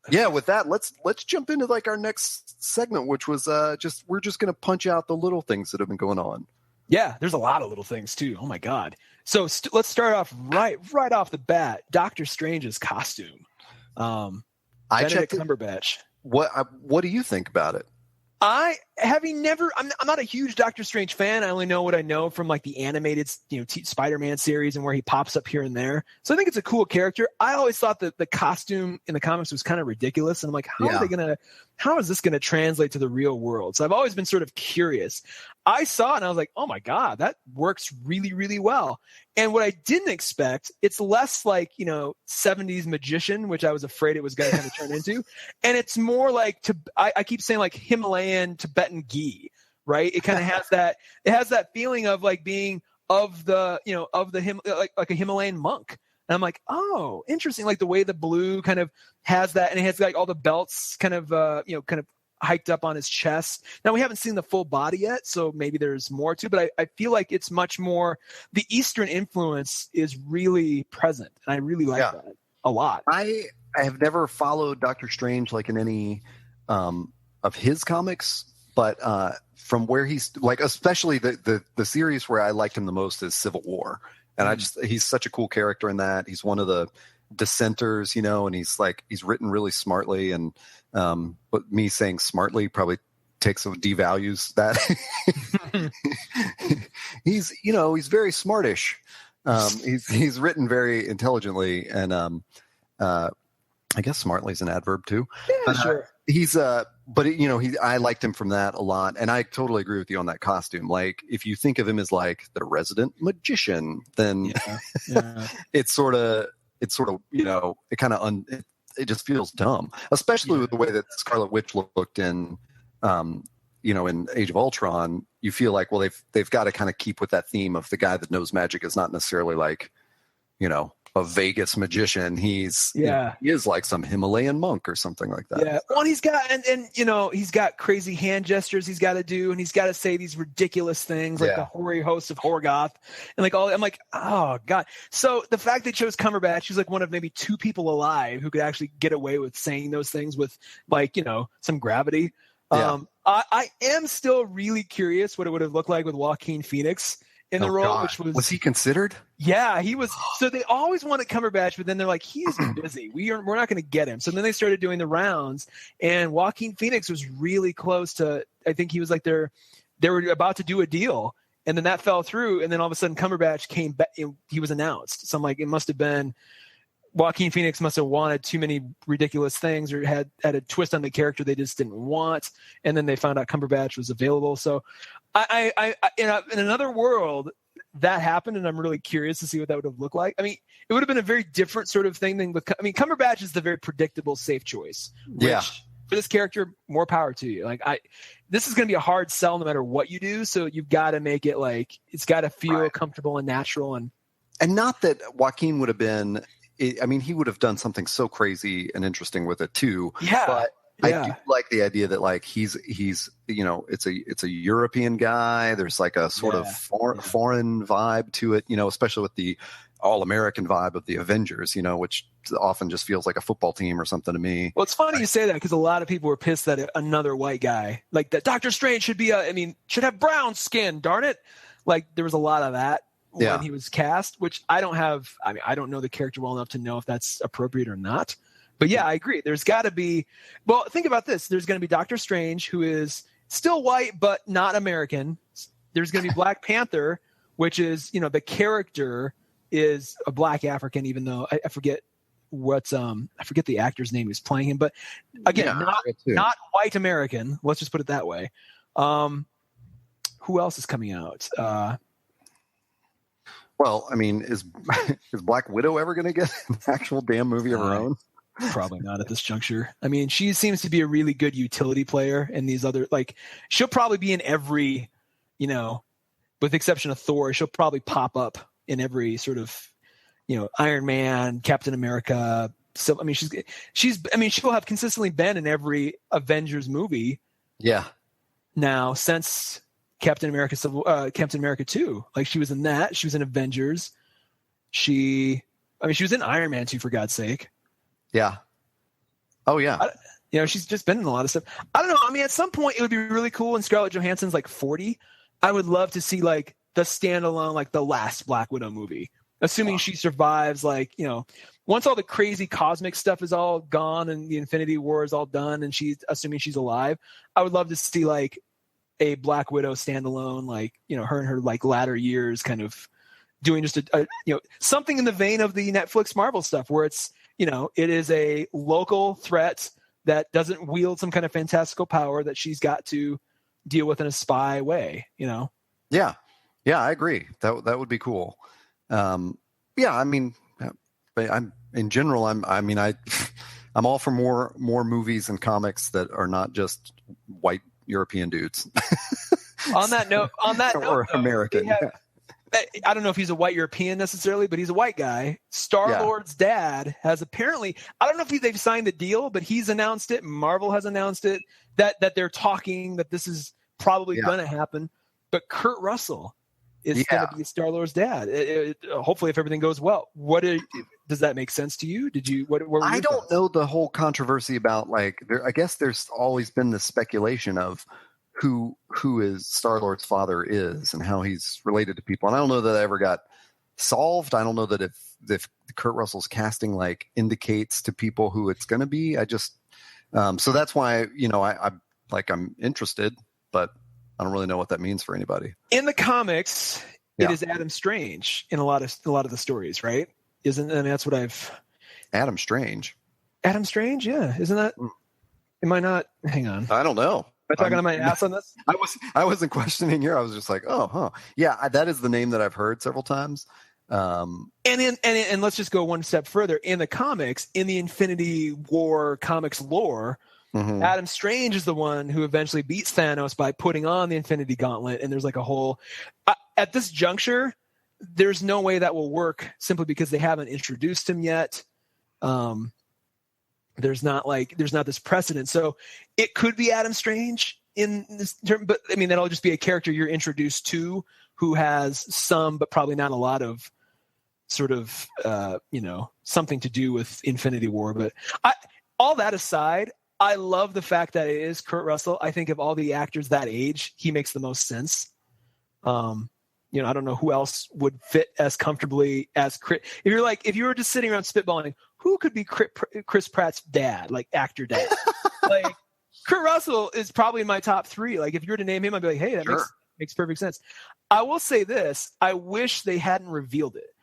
Yeah, with that, let's jump into like our next segment, which was we're just gonna punch out the little things that have been going on. Yeah, there's a lot of little things too. Oh my God. So let's start off right off the bat. Doctor Strange's costume. Benedict Cumberbatch. What do you think about it? I'm not a huge Doctor Strange fan. I only know what I know from like the animated, Spider-Man series and where he pops up here and there. So I think it's a cool character. I always thought that the costume in the comics was kind of ridiculous. And I'm like, how is this going to translate to the real world? So I've always been sort of curious. I saw it and I was like, oh my God, that works really, really well. And what I didn't expect, it's less like, 70s magician, which I was afraid it was going to kind of turn into. And it's more like, I keep saying like Himalayan Tibetan ghee, right? It kind of has that feeling of like being of the like a Himalayan monk. And I'm like, oh, interesting. Like the way the blue kind of has that, and it has like all the belts kind of hiked up on his chest. Now we haven't seen the full body yet, so maybe there's more to, but I feel like it's much more, the Eastern influence is really present. And I really like that a lot. I have never followed Doctor Strange like in any of his comics, but from where he's like, especially the series where I liked him the most is Civil War. And he's such a cool character in that. He's one of the dissenters, and he's written really smartly, and but me saying smartly probably devalues that. He's very smartish. He's written very intelligently, and I guess smartly is an adverb too. Yeah, sure. I liked him from that a lot, and I totally agree with you on that costume. Like, if you think of him as like the resident magician, then it's sort of it just feels dumb, especially with the way that Scarlet Witch looked in in Age of Ultron. You feel like, well, they've got to kind of keep with that theme of the guy that knows magic is not necessarily like a Vegas magician. He is like some Himalayan monk or something like that. Yeah. Well, he's got he's got crazy hand gestures he's got to do, and he's got to say these ridiculous things like the hoary host of Horgoth, and like all. I'm like, oh God. So the fact they chose Cumberbatch, he's like one of maybe two people alive who could actually get away with saying those things with like some gravity. Yeah. I am still really curious what it would have looked like with Joaquin Phoenix in the role, which was he considered? Yeah, he was. So they always wanted Cumberbatch, but then they're like, he's busy. We're not going to get him. So then they started doing the rounds, and Joaquin Phoenix was really close to. I think he was like they were about to do a deal, and then that fell through, and then all of a sudden Cumberbatch came back. He was announced. So I'm like, it must have been Joaquin Phoenix must have wanted too many ridiculous things, or had a twist on the character they just didn't want, and then they found out Cumberbatch was available. So I in another world that happened, and I'm really curious to see what that would have looked like. I mean, it would have been a very different sort of thing than Cumberbatch is the very predictable, safe choice. Yeah. For this character, more power to you. Like this is going to be a hard sell no matter what you do. So you've got to make it like it's got to feel comfortable and natural, and not that Joaquin would have been. I mean, he would have done something so crazy and interesting with it too. Yeah. But I do like the idea that like he's it's a European guy. There's like a sort of foreign vibe to it, especially with the all-American vibe of the Avengers, which often just feels like a football team or something to me. Well, it's funny you say that, because a lot of people were pissed that another white guy, like that Doctor Strange should have brown skin, darn it. Like there was a lot of that when he was cast, which I don't know the character well enough to know if that's appropriate or not. But yeah, I agree. There's got to be, well, think about this. There's going to be Doctor Strange, who is still white, but not American. There's going to be Black Panther, which is, the character is a Black African, even though I forget I forget the actor's name who's playing him, but again, not white American. Let's just put it that way. Who else is coming out? Well, I mean, is Black Widow ever going to get an actual damn movie of her own? Probably not at this juncture. I mean, she seems to be a really good utility player in these other, like, she'll probably be in every, with the exception of Thor, she'll probably pop up in every sort of, Iron Man, Captain America. So, I mean, she'll have consistently been in every Avengers movie. Yeah. Now, since Captain America 2, like she was in that, she was in Avengers. She was in Iron Man 2, for God's sake. Yeah. Oh yeah. You know, she's just been in a lot of stuff. I don't know. I mean, at some point it would be really cool when Scarlett Johansson's like 40. I would love to see like the standalone, like the last Black Widow movie, assuming she survives, like, you know, once all the crazy cosmic stuff is all gone and the Infinity War is all done and she's assuming she's alive. I would love to see like a Black Widow standalone, like, you know, her in her like latter years kind of doing just a you know, something in the vein of the Netflix Marvel stuff where it's, you know, it is a local threat that doesn't wield some kind of fantastical power that she's got to deal with in a spy way, you know? Yeah. Yeah, I agree. That would be cool. Yeah, I mean, I'm in general, I'm all for more movies and comics that are not just white European dudes. On that note, or American. I don't know if he's a white European necessarily, but he's a white guy. Star-Lord's dad has apparently, I don't know if they've signed the deal, but he's announced it. Marvel has announced it, that they're talking, that this is probably going to happen. But Kurt Russell is going to be Star-Lord's dad. Hopefully, if everything goes well. Does that make sense to you? Did you? What were I don't know the whole controversy about, like, I guess there's always been this speculation of who is Star-Lord's father is and how he's related to people. And I don't know that that ever got solved. I don't know that if Kurt Russell's casting like indicates to people who it's going to be. I just so that's why, you know, I'm interested, but I don't really know what that means for anybody. In the comics, it is Adam Strange in a lot of the stories, right? Isn't, I mean, that's what I've. Adam Strange, yeah. Isn't that? Am I not? Hang on. I don't know. Am I talking to my ass on this? I wasn't questioning here. I was just like, oh, huh. Yeah, that is the name that I've heard several times. And let's just go one step further. In the comics, in the Infinity War comics lore, Adam Strange is the one who eventually beats Thanos by putting on the Infinity Gauntlet. And there's like a whole at this juncture, there's no way that will work simply because they haven't introduced him yet. There's not this precedent. So it could be Adam Strange in this term, but I mean, that'll just be a character you're introduced to who has some, but probably not a lot of sort of, you know, something to do with Infinity War. But all that aside, I love the fact that it is Kurt Russell. I think of all the actors that age, he makes the most sense. You know, I don't know who else would fit as comfortably as Chris. If you were just sitting around spitballing, who could be Chris Pratt's dad, like actor dad? Like Kurt Russell is probably in my top 3. Like if you were to name him, I'd be like, hey, that makes perfect sense. I will say this: I wish they hadn't revealed it.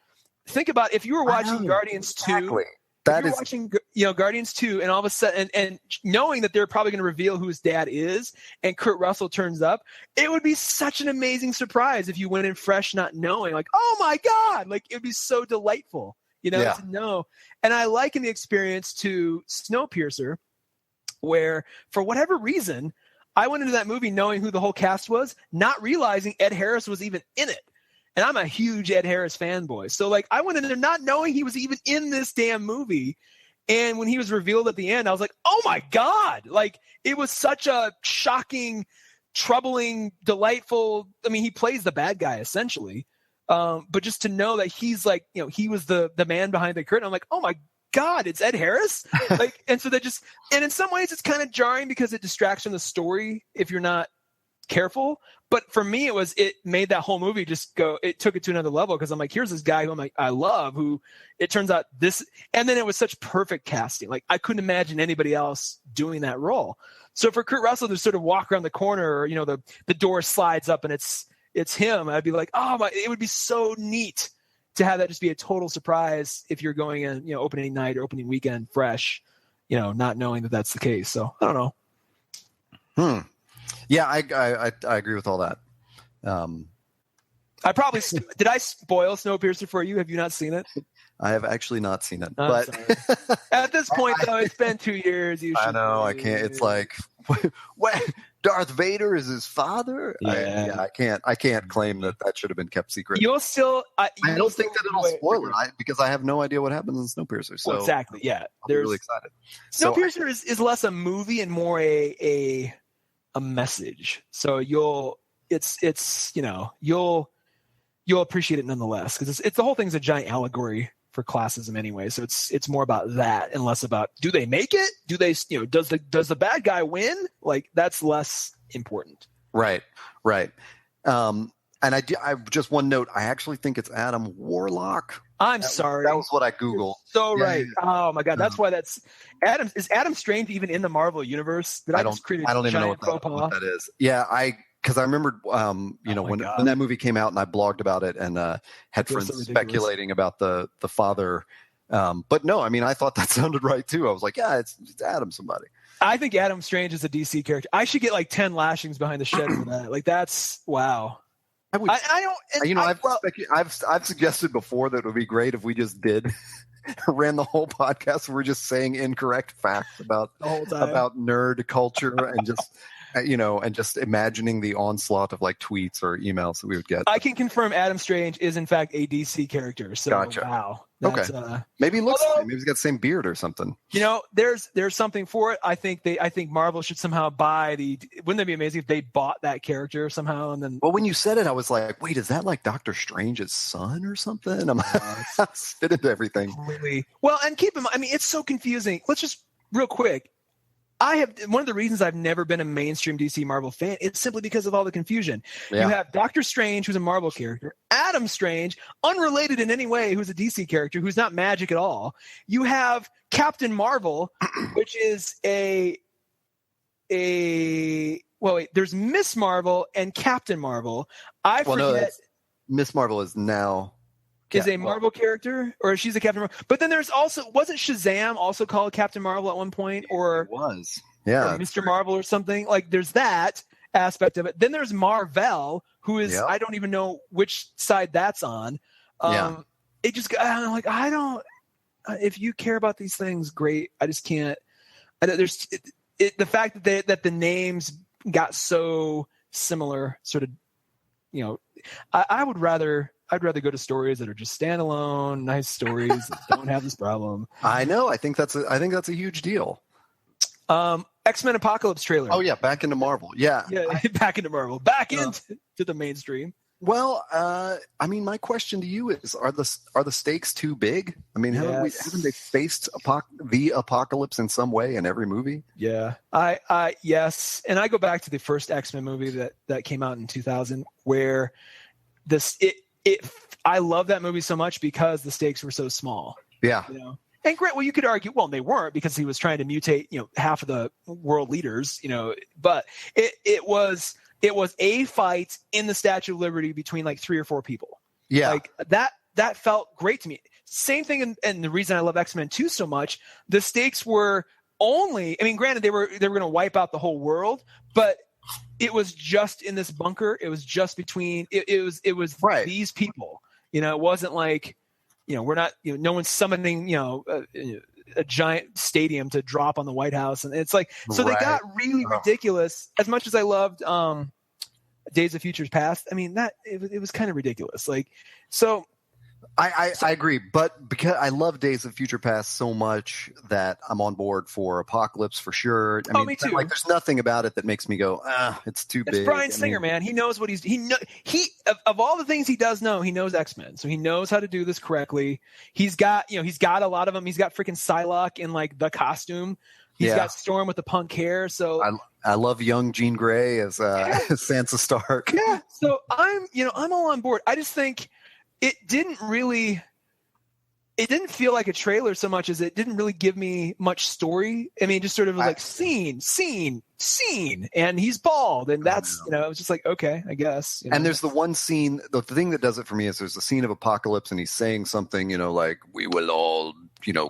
Think about if you were watching Guardians 2. Watching, you know, Guardians 2, and all of a sudden, and knowing that they're probably going to reveal who his dad is, and Kurt Russell turns up, it would be such an amazing surprise if you went in fresh, not knowing, like, oh my God, like it would be so delightful, you know, to know. And I liken the experience to Snowpiercer, where for whatever reason, I went into that movie knowing who the whole cast was, not realizing Ed Harris was even in it. And I'm a huge Ed Harris fanboy. So like I went in there not knowing he was even in this damn movie. And when he was revealed at the end, I was like, oh my God. Like it was such a shocking, troubling, delightful. I mean, he plays the bad guy essentially. But just to know that he's like, you know, he was the man behind the curtain. I'm like, oh my God, it's Ed Harris. Like, and so and in some ways it's kind of jarring because it distracts from the story if you're not careful. But for me, it made that whole movie just go, it took it to another level because I'm like, here's this guy who I love, who it turns out this, and then it was such perfect casting. Like I couldn't imagine anybody else doing that role. So for Kurt Russell to sort of walk around the corner, or, you know, the door slides up and it's him, I'd be like, oh my, it would be so neat to have that just be a total surprise if you're going in, you know, opening night or opening weekend fresh, you know, not knowing that that's the case. So I don't know. Yeah, I agree with all that. I probably did. I spoil Snowpiercer for you? Have you not seen it? I have actually not seen it, but at this point, though, it's been 2 years. I know. I can't. It's like, what? Darth Vader is his father. Yeah. I can't claim that should have been kept secret. You'll still. I don't think that it'll spoil it because I have no idea what happens in Snowpiercer. So well, exactly. Yeah, I'm really excited. Snowpiercer is less a movie and more a message. So you'll appreciate it nonetheless because it's the whole thing's a giant allegory classism anyway. So it's more about that and less about, do they make it? Do they, does the bad guy win? Like, that's less important. Right. And I just one note. I actually think it's Adam Warlock. I'm sorry. That was what I Googled. So yeah, right. Yeah. Oh my God. That's why that's Adam. Is Adam Strange even in the Marvel universe? I don't even know what that is. Yeah. Because I remembered, when that movie came out and I blogged about it and had friends speculating about the father. But no, I mean, I thought that sounded right too. I was like, yeah, it's Adam somebody. I think Adam Strange is a DC character. I should get like 10 lashings behind the shed for that. Like, that's wow. I've suggested before that it would be great if we just ran the whole podcast where we're just saying incorrect facts about nerd culture and just and just imagining the onslaught of like tweets or emails that we would get. I can confirm Adam Strange is in fact a DC character. So gotcha. Wow. Okay. Maybe maybe he's got the same beard or something. There's something for it. I think Marvel should somehow buy wouldn't that be amazing if they bought that character somehow? And then, well, when you said it, I was like, wait, is that like Doctor Strange's son or something? I'm fit into everything. Completely. Well, and keep in mind, I mean, it's so confusing. Let's just real quick. One of the reasons I've never been a mainstream DC Marvel fan is simply because of all the confusion. Yeah. You have Doctor Strange, who's a Marvel character, Adam Strange, unrelated in any way, who's a DC character, who's not magic at all. You have Captain Marvel, which is there's Miss Marvel and Captain Marvel. Miss Marvel is now is a Marvel character, or she's a Captain Marvel. But then there's also, wasn't Shazam also called Captain Marvel at one point? Or it was. Yeah. Or Mr. Marvel or something? Like, there's that aspect of it. Then there's Marvel, who is, I don't even know which side that's on. It just, I'm like, if you care about these things, great. I just can't. The fact that the names got so similar, sort of, I'd rather go to stories that are just standalone, nice stories that don't have this problem. I know. I think that's a huge deal. X-Men Apocalypse trailer. Oh yeah, back into Marvel. Yeah, back into Marvel. Back into the mainstream. Well, I mean, my question to you is: Are the stakes too big? I mean, haven't they faced the apocalypse in some way in every movie? Yeah, yes, and I go back to the first X-Men movie that came out in 2000, where I love that movie so much because the stakes were so small. Yeah. And great. Well, you could argue, well, they weren't, because he was trying to mutate, half of the world leaders, but it was a fight in the Statue of Liberty between like 3 or 4 people. Yeah. Like that felt great to me. Same thing. And the reason I love X-Men 2 so much, the stakes were granted they were going to wipe out the whole world, but it was just in this bunker. It was just between, it was right. These people, it wasn't like, we're not, no one's summoning, a giant stadium to drop on the White House. And it's like, so they got really ridiculous. As much as I loved Days of Futures Past, I mean, it was kind of ridiculous. Like, so I agree, but because I love Days of Future Past so much that I'm on board for Apocalypse for sure. I mean, me too. Like, there's nothing about it that makes me go, it's too big. It's Bryan Singer, man. He knows what of all the things he does know, he knows X-Men, so he knows how to do this correctly. He's got a lot of them. He's got freaking Psylocke in like the costume. He's got Storm with the punk hair. So I love young Jean Grey as Sansa Stark. Yeah. So I'm all on board. I just think it didn't feel like a trailer so much as it didn't really give me much story. I mean, just sort of like scene, and he's bald, and that's, it was just like, okay, I guess. And there's the one scene, the thing that does it for me is there's a scene of Apocalypse and he's saying something, like, we will all,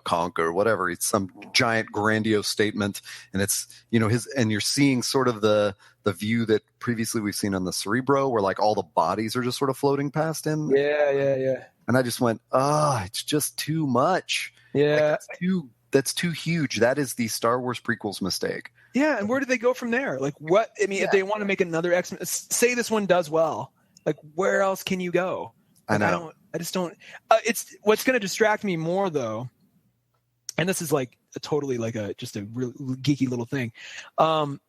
conquer, whatever. It's some giant grandiose statement, and it's, and you're seeing sort of the view that previously we've seen on the Cerebro, where like all the bodies are just sort of floating past him. Yeah. And I just went, it's just too much. Yeah. Like, that's too huge. That is the Star Wars prequels mistake. Yeah. And where do they go from there? Like, what? I mean, if they want to make another X-Men, say this one does well, like, where else can you go? Like, I know. I just don't. It's what's going to distract me more, though. And this is like totally like just a real geeky little thing. And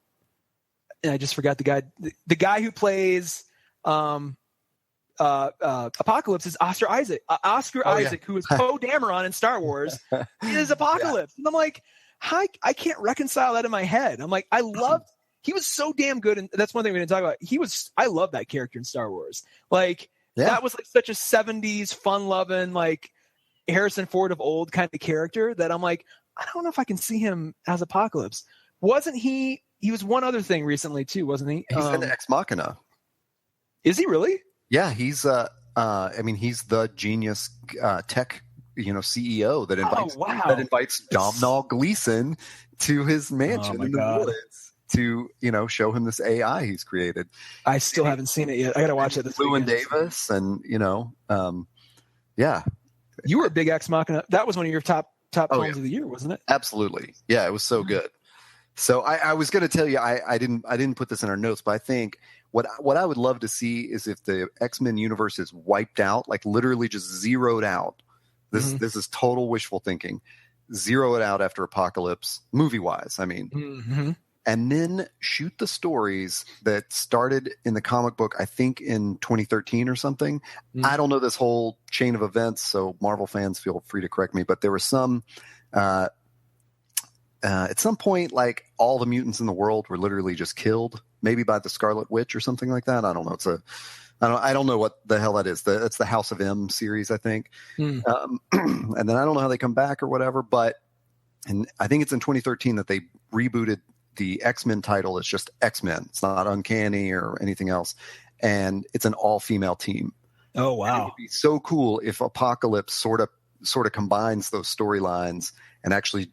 I just forgot the guy who plays Apocalypse is Oscar Isaac. Oscar Isaac, who is Poe Dameron in Star Wars, is Apocalypse. And I'm like, I can't reconcile that in my head. I'm like, he was so damn good, and that's one thing we didn't talk about. I love that character in Star Wars. Like that was like such a 70s fun-loving, like Harrison Ford of old kind of character that I'm like, I don't know if I can see him as Apocalypse. Wasn't he? He was one other thing recently too, wasn't he? He's in Ex Machina. Is he really? Yeah, he's he's the genius tech, CEO that invites Domhnall Gleeson to his mansion in the woods to, show him this AI he's created. I still haven't seen it yet. I got to watch it this weekend. Llewyn Davis and, yeah. You were a big Ex Machina. That was one of your top films of the year, wasn't it? Absolutely. Yeah, it was so good. So I was going to tell you, I didn't put this in our notes, but I think what I would love to see is if the X-Men universe is wiped out, like literally just zeroed out. This is total wishful thinking. Zero it out after Apocalypse, movie-wise, I mean. And then shoot the stories that started in the comic book, I think in 2013 or something. I don't know this whole chain of events, so Marvel fans feel free to correct me, but there was some at some point, like all the mutants in the world were literally just killed, maybe by the Scarlet Witch or something like that. I don't know. I don't know what the hell that is. It's the House of M series, I think. And then I don't know how they come back or whatever, and I think it's in 2013 that they rebooted the X-Men title. It's just X-Men. It's not Uncanny or anything else. And it's an all-female team. Oh, wow. And it would be so cool if Apocalypse sort of combines those storylines and actually,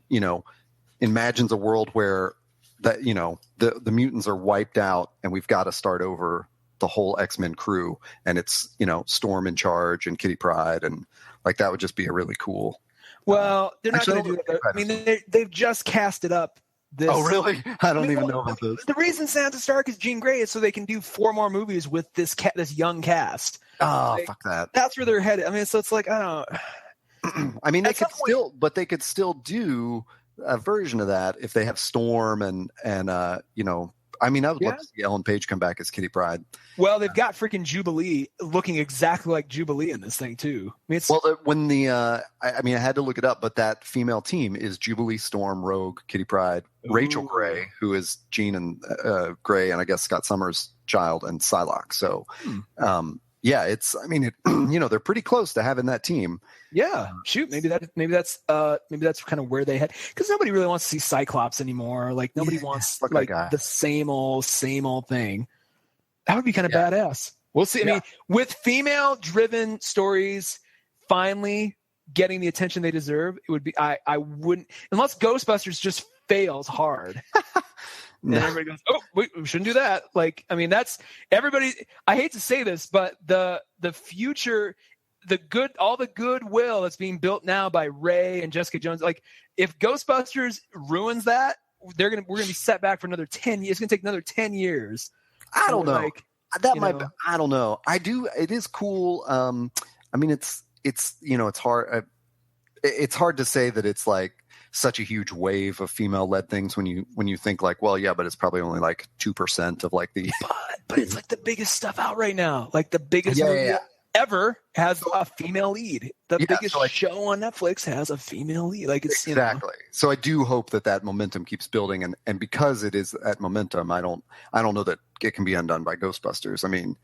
imagines a world where that, the mutants are wiped out and we've got to start over the whole X-Men crew, and it's, Storm in charge and Kitty Pryde, and like that would just be a really cool. Well, they're not going to do that. I mean, they've just cast it up. Oh, really? I don't even know about this. The reason Sansa Stark is Jean Grey is so they can do 4 more movies with this young cast. Oh, fuck that. That's where they're headed. I mean, so it's like, I don't know. I mean, they could still do a version of that if they have Storm and I mean, I would love to see Ellen Page come back as Kitty Pryde. Well, they've got freaking Jubilee looking exactly like Jubilee in this thing too. I mean, I had to look it up, but that female team is Jubilee, Storm, Rogue, Kitty Pryde, Rachel Grey, who is Jean and Grey, and I guess Scott Summers' child, and Psylocke. So, it's. I mean, they're pretty close to having that team. Yeah, shoot, maybe that's kind of where they head, because nobody really wants to see Cyclops anymore. Like nobody wants like the same old thing. That would be kind of badass. We'll see. I mean, with female-driven stories finally getting the attention they deserve, it would be. I wouldn't, unless Ghostbusters just fails hard. And everybody goes, "Oh, we shouldn't do that." Like, I mean, that's everybody. I hate to say this, but the future. All the goodwill that's being built now by Ray and Jessica Jones. Like, if Ghostbusters ruins that, we're gonna be set back for another 10 years. It's gonna take another 10 years. I don't know. I don't know. I do. It is cool. I mean, it's it's hard. It's hard to say that it's like such a huge wave of female-led things when you think like, well, yeah, but it's probably only like 2% of like the. But it's like the biggest stuff out right now. Like the biggest movie ever has a female lead. The biggest show on Netflix has a female lead. Like it's exactly. So I do hope that momentum keeps building, and because it is at momentum, I don't know that it can be undone by Ghostbusters. I mean,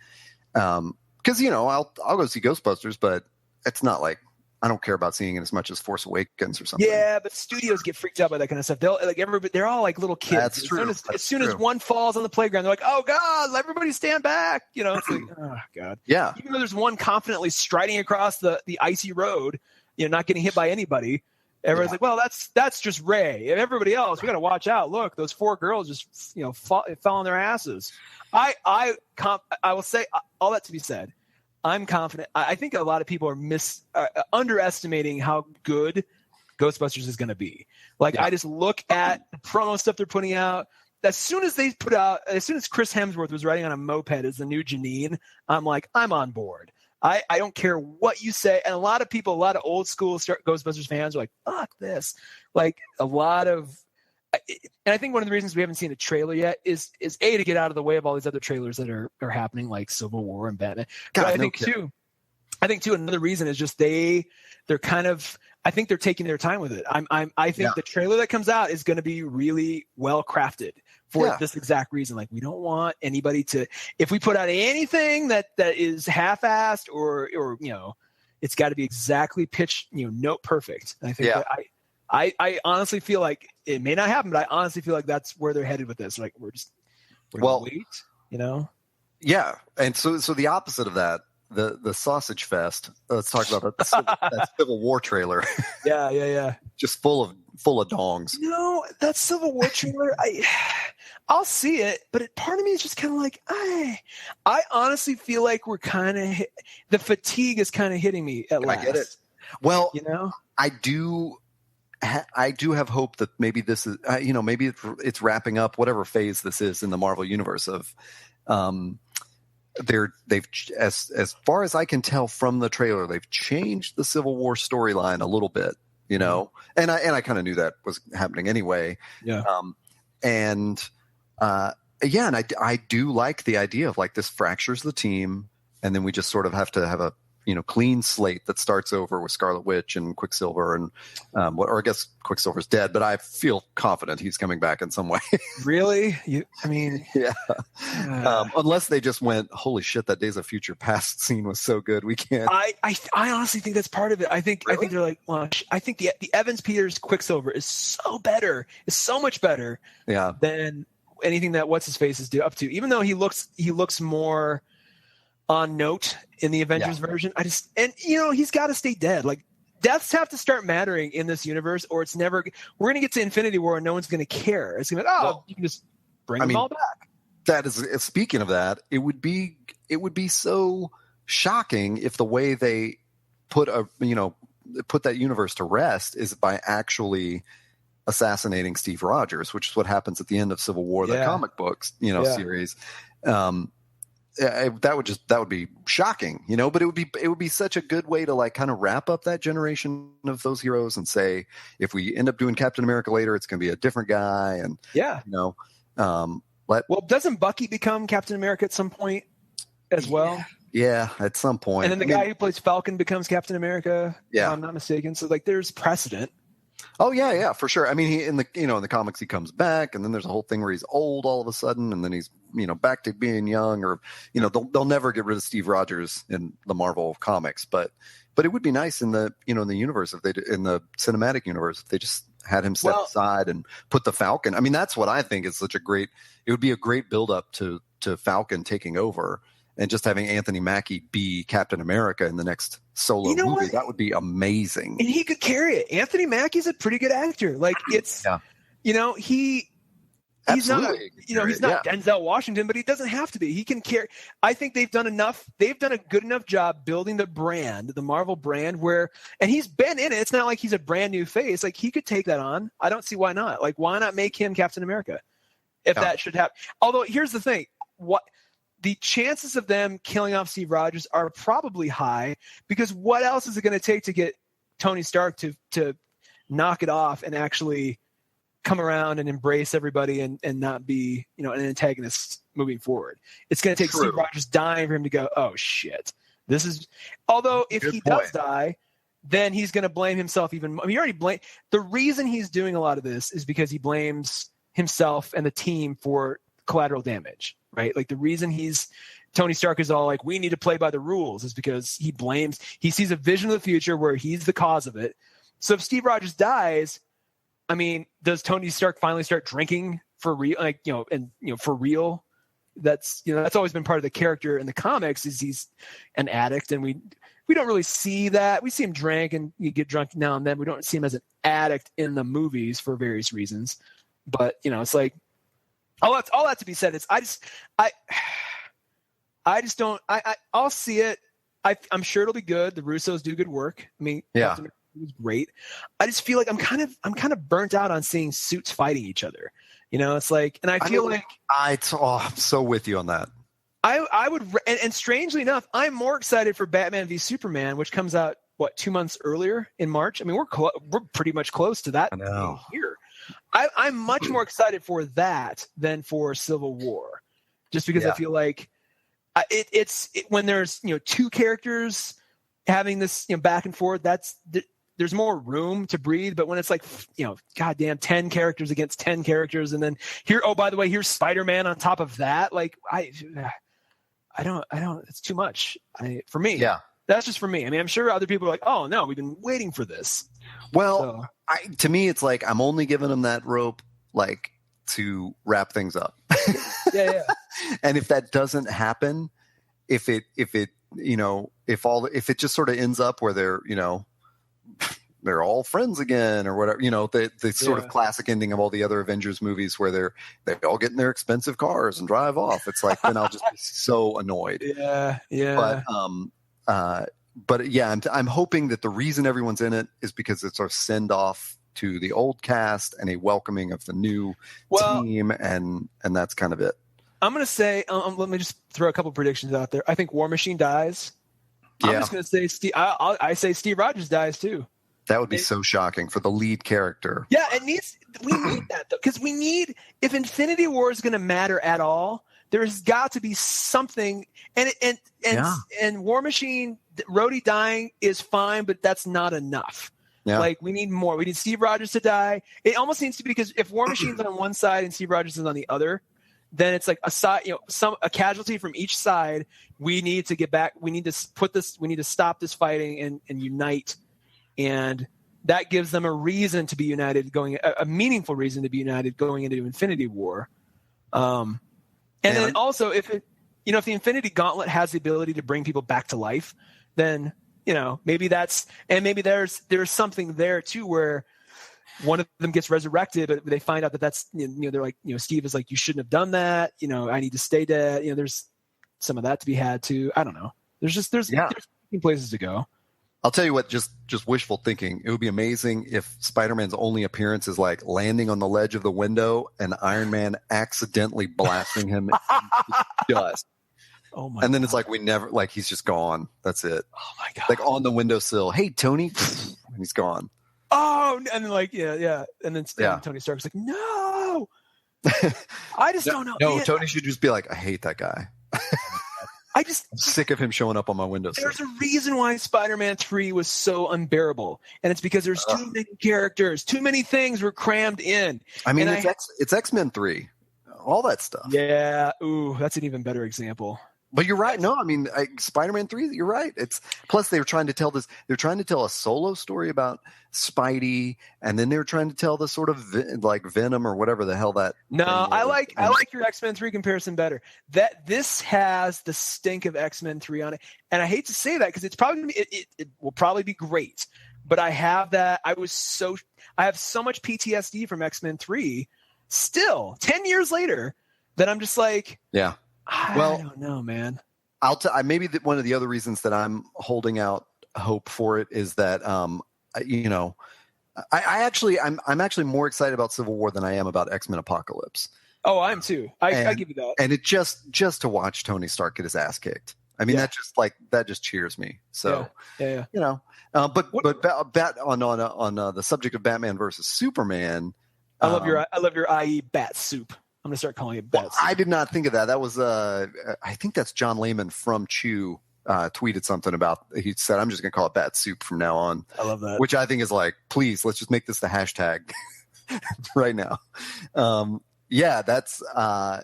because I'll go see Ghostbusters, but it's not like I don't care about seeing it as much as Force Awakens or something. Yeah, but studios get freaked out by that kind of stuff. They're all like little kids. That's true. As soon as one falls on the playground, they're like, "Oh God, everybody stand back!" It's like, oh God. Yeah. Even though there's one confidently striding across the icy road, not getting hit by anybody. Everyone's like, "Well, that's just Ray." And everybody else, we got to watch out. Look, those 4 girls just fell on their asses. I will say all that to be said. I'm confident. I think a lot of people are underestimating how good Ghostbusters is going to be. I just look at the promo stuff they're putting out. As soon as Chris Hemsworth was riding on a moped as the new Janine, I'm like, I'm on board. I don't care what you say. And a lot of old school Ghostbusters fans are like, fuck this. Like a lot of and I think one of the reasons we haven't seen a trailer yet is A, to get out of the way of all these other trailers that are happening, like Civil War and Batman. God, but I think too another reason is just they're kind of, I think they're taking their time with it. I think the trailer that comes out is going to be really well crafted for this exact reason. Like, we don't want anybody to, if we put out anything that is half-assed or it's got to be exactly pitched, note perfect. And I think that I honestly feel like it may not happen, but I honestly feel like that's where they're headed with this. Like, we're gonna wait, Yeah. And so the opposite of that, the sausage fest. Let's talk about that Civil War trailer. Yeah. Just full of dongs. That Civil War trailer, I'll see it, but part of me is just kind of like, I honestly feel like we're kind of the fatigue is kind of hitting me at last. I get it. Well, I do have hope that maybe this is, maybe it's wrapping up whatever phase this is in the Marvel universe of, they've as far as I can tell from the trailer, they've changed the Civil War storyline a little bit, and I kind of knew that was happening anyway. Yeah. And I do like the idea of like this fractures the team, and then we just sort of have to have a clean slate that starts over with Scarlet Witch and Quicksilver and or I guess Quicksilver's dead, but I feel confident he's coming back in some way. Really? Yeah. Unless they just went, holy shit, that Days of Future Past scene was so good, we can't. I honestly think that's part of it. I think they're like, well, I think the Evans Peters Quicksilver is so much better than anything that what's his face is up to. Even though he looks more on note in the Avengers version, he's got to stay dead. Like, deaths have to start mattering in this universe, or it's never. We're gonna get to Infinity War and no one's gonna care. It's gonna be like, you can just bring them all back. That is, speaking of that, it would be so shocking if the way they put that universe to rest is by actually assassinating Steve Rogers, which is what happens at the end of Civil War, the comic books, series. That would be shocking, but it would be such a good way to like kind of wrap up that generation of those heroes and say, if we end up doing Captain America later, it's going to be a different guy. And doesn't Bucky become Captain America at some point as well? Yeah, at some point. And then the guy who plays Falcon becomes Captain America. Yeah, if I'm not mistaken. So like, there's precedent. Oh yeah, for sure. I mean, he in the comics he comes back, and then there's a whole thing where he's old all of a sudden, and then he's back to being young, or they'll never get rid of Steve Rogers in the Marvel comics, but it would be nice in the in the universe if in the cinematic universe if they just had him step aside and put the Falcon. I mean, that's what I think is it would be a great build up to Falcon taking over. And just having Anthony Mackie be Captain America in the next solo movie, that would be amazing. And he could carry it. Anthony Mackie's a pretty good actor. Like, it's, he's not, he's not Denzel Washington, but he doesn't have to be. He can carry. I think they've done a good enough job building the brand, the Marvel brand, and he's been in it. It's not like he's a brand new face. Like, he could take that on. I don't see why not. Like, why not make him Captain America if that should happen? Although, here's the thing. The chances of them killing off Steve Rogers are probably high, because what else is it going to take to get Tony Stark to knock it off and actually come around and embrace everybody and not be, an antagonist moving forward? It's going to take Steve Rogers dying for him to go, oh shit, this is, although if he does die, then he's going to blame himself even more. I mean, he already the reason he's doing a lot of this is because he blames himself and the team for collateral damage, right? Like, the reason Tony Stark is all like, we need to play by the rules, is because he sees a vision of the future where he's the cause of it. So if Steve Rogers dies, I mean, does Tony Stark finally start drinking for real? Like, for real? That's always been part of the character in the comics, is he's an addict, and we don't really see that. We see him drink and you get drunk now and then. We don't see him as an addict in the movies for various reasons. But, it's like, all that to be said, I'll see it. I'm sure it'll be good. The Russos do good work. I mean, it was great. I just feel like I'm kind of burnt out on seeing suits fighting each other. It's like, and I'm so with you on that. I would, and strangely enough, I'm more excited for Batman v Superman, which comes out 2 months earlier in March. I mean, we're pretty much close to that here. I'm much more excited for that than for Civil War, just because I feel like it's when there's two characters having this back and forth, there's more room to breathe. But when it's like goddamn 10 characters against 10 characters, and then by the way, here's Spider-Man on top of that, like I don't, it's too much for me. Yeah. That's just for me. I mean, I'm sure other people are like, oh no, we've been waiting for this. Well, to me, it's like, I'm only giving them that rope, like, to wrap things up. Yeah. And if that doesn't happen, if it just sort of ends up where they're all friends again or whatever, the sort of classic ending of all the other Avengers movies where they all get in their expensive cars and drive off. It's like, then I'll just be so annoyed. Yeah. But yeah, I'm hoping that the reason everyone's in it is because it's our send off to the old cast and a welcoming of the new team, and that's kind of it. I'm going to say, let me just throw a couple predictions out there. I think War Machine dies. Yeah. I'm just going to say I say Steve Rogers dies too. That would be so shocking for the lead character. Yeah, we need that though, because if Infinity War is going to matter at all, there's got to be something, and War Machine, Rhodey dying is fine, but that's not enough. Yeah. Like, we need more. We need Steve Rogers to die. It almost needs to be, because if War Machine's on one side and Steve Rogers is on the other, then it's like a casualty from each side. We need to get back. We need to stop this fighting and unite. And that gives them a reason to be united, a meaningful reason to be united going into Infinity War. And then also, if the Infinity Gauntlet has the ability to bring people back to life, then maybe there's something there too, where one of them gets resurrected, but they find out that's they're like, Steve is like, you shouldn't have done that. I need to stay dead. There's some of that to be had too. I don't know. There's places to go. I'll tell you what, just wishful thinking. It would be amazing if Spider-Man's only appearance is like landing on the ledge of the window and Iron Man accidentally blasting him into dust. Oh my! And then God. It's like he's just gone. That's it. Oh my God! Like on the windowsill. Hey, Tony, and he's gone. Oh, and then yeah, and then Tony Stark's like, no, I just don't know. No, Tony should just be like, I hate that guy. I'm sick of him showing up on my windowsill. There's a reason why Spider-Man 3 was so unbearable, and it's because there's too many characters, too many things were crammed in. I mean, it's X-Men 3, all that stuff. Yeah, ooh, that's an even better example. But you're right. No, I mean, Spider-Man 3, you're right. Plus they were trying to tell they're trying to tell a solo story about Spidey, and then they were trying to tell the sort of like Venom or whatever the hell that. No, I like your X-Men 3 comparison better. This has the stink of X-Men 3 on it. And I hate to say that, because it will probably be great. But I have that. I have so much PTSD from X-Men 3 still 10 years later that I'm just like, yeah. I don't know, man. Maybe one of the other reasons that I'm holding out hope for it is that, I'm actually more excited about Civil War than I am about X-Men Apocalypse. Oh, I am too. I give you that. And it just to watch Tony Stark get his ass kicked. I mean, that just cheers me. So, yeah. But on the subject of Batman versus Superman, I love your IE bat soup. I'm going to start calling it bat soup. I did not think of that. That was I think that's John Layman from Chew tweeted something about. He said, "I'm just going to call it bat soup from now on." I love that. Which I think is like, please, let's just make this the hashtag right now. Yeah, that's. How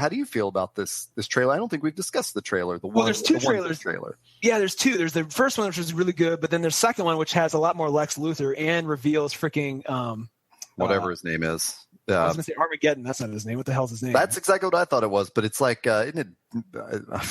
do you feel about this trailer? I don't think we've discussed the trailer. There's two trailers. Yeah, there's two. There's the first one, which was really good, but then there's the second one, which has a lot more Lex Luthor and reveals freaking whatever his name is. I was going to say Armageddon. That's not his name. What the hell's his name? That's exactly what I thought it was, but it's like, isn't it?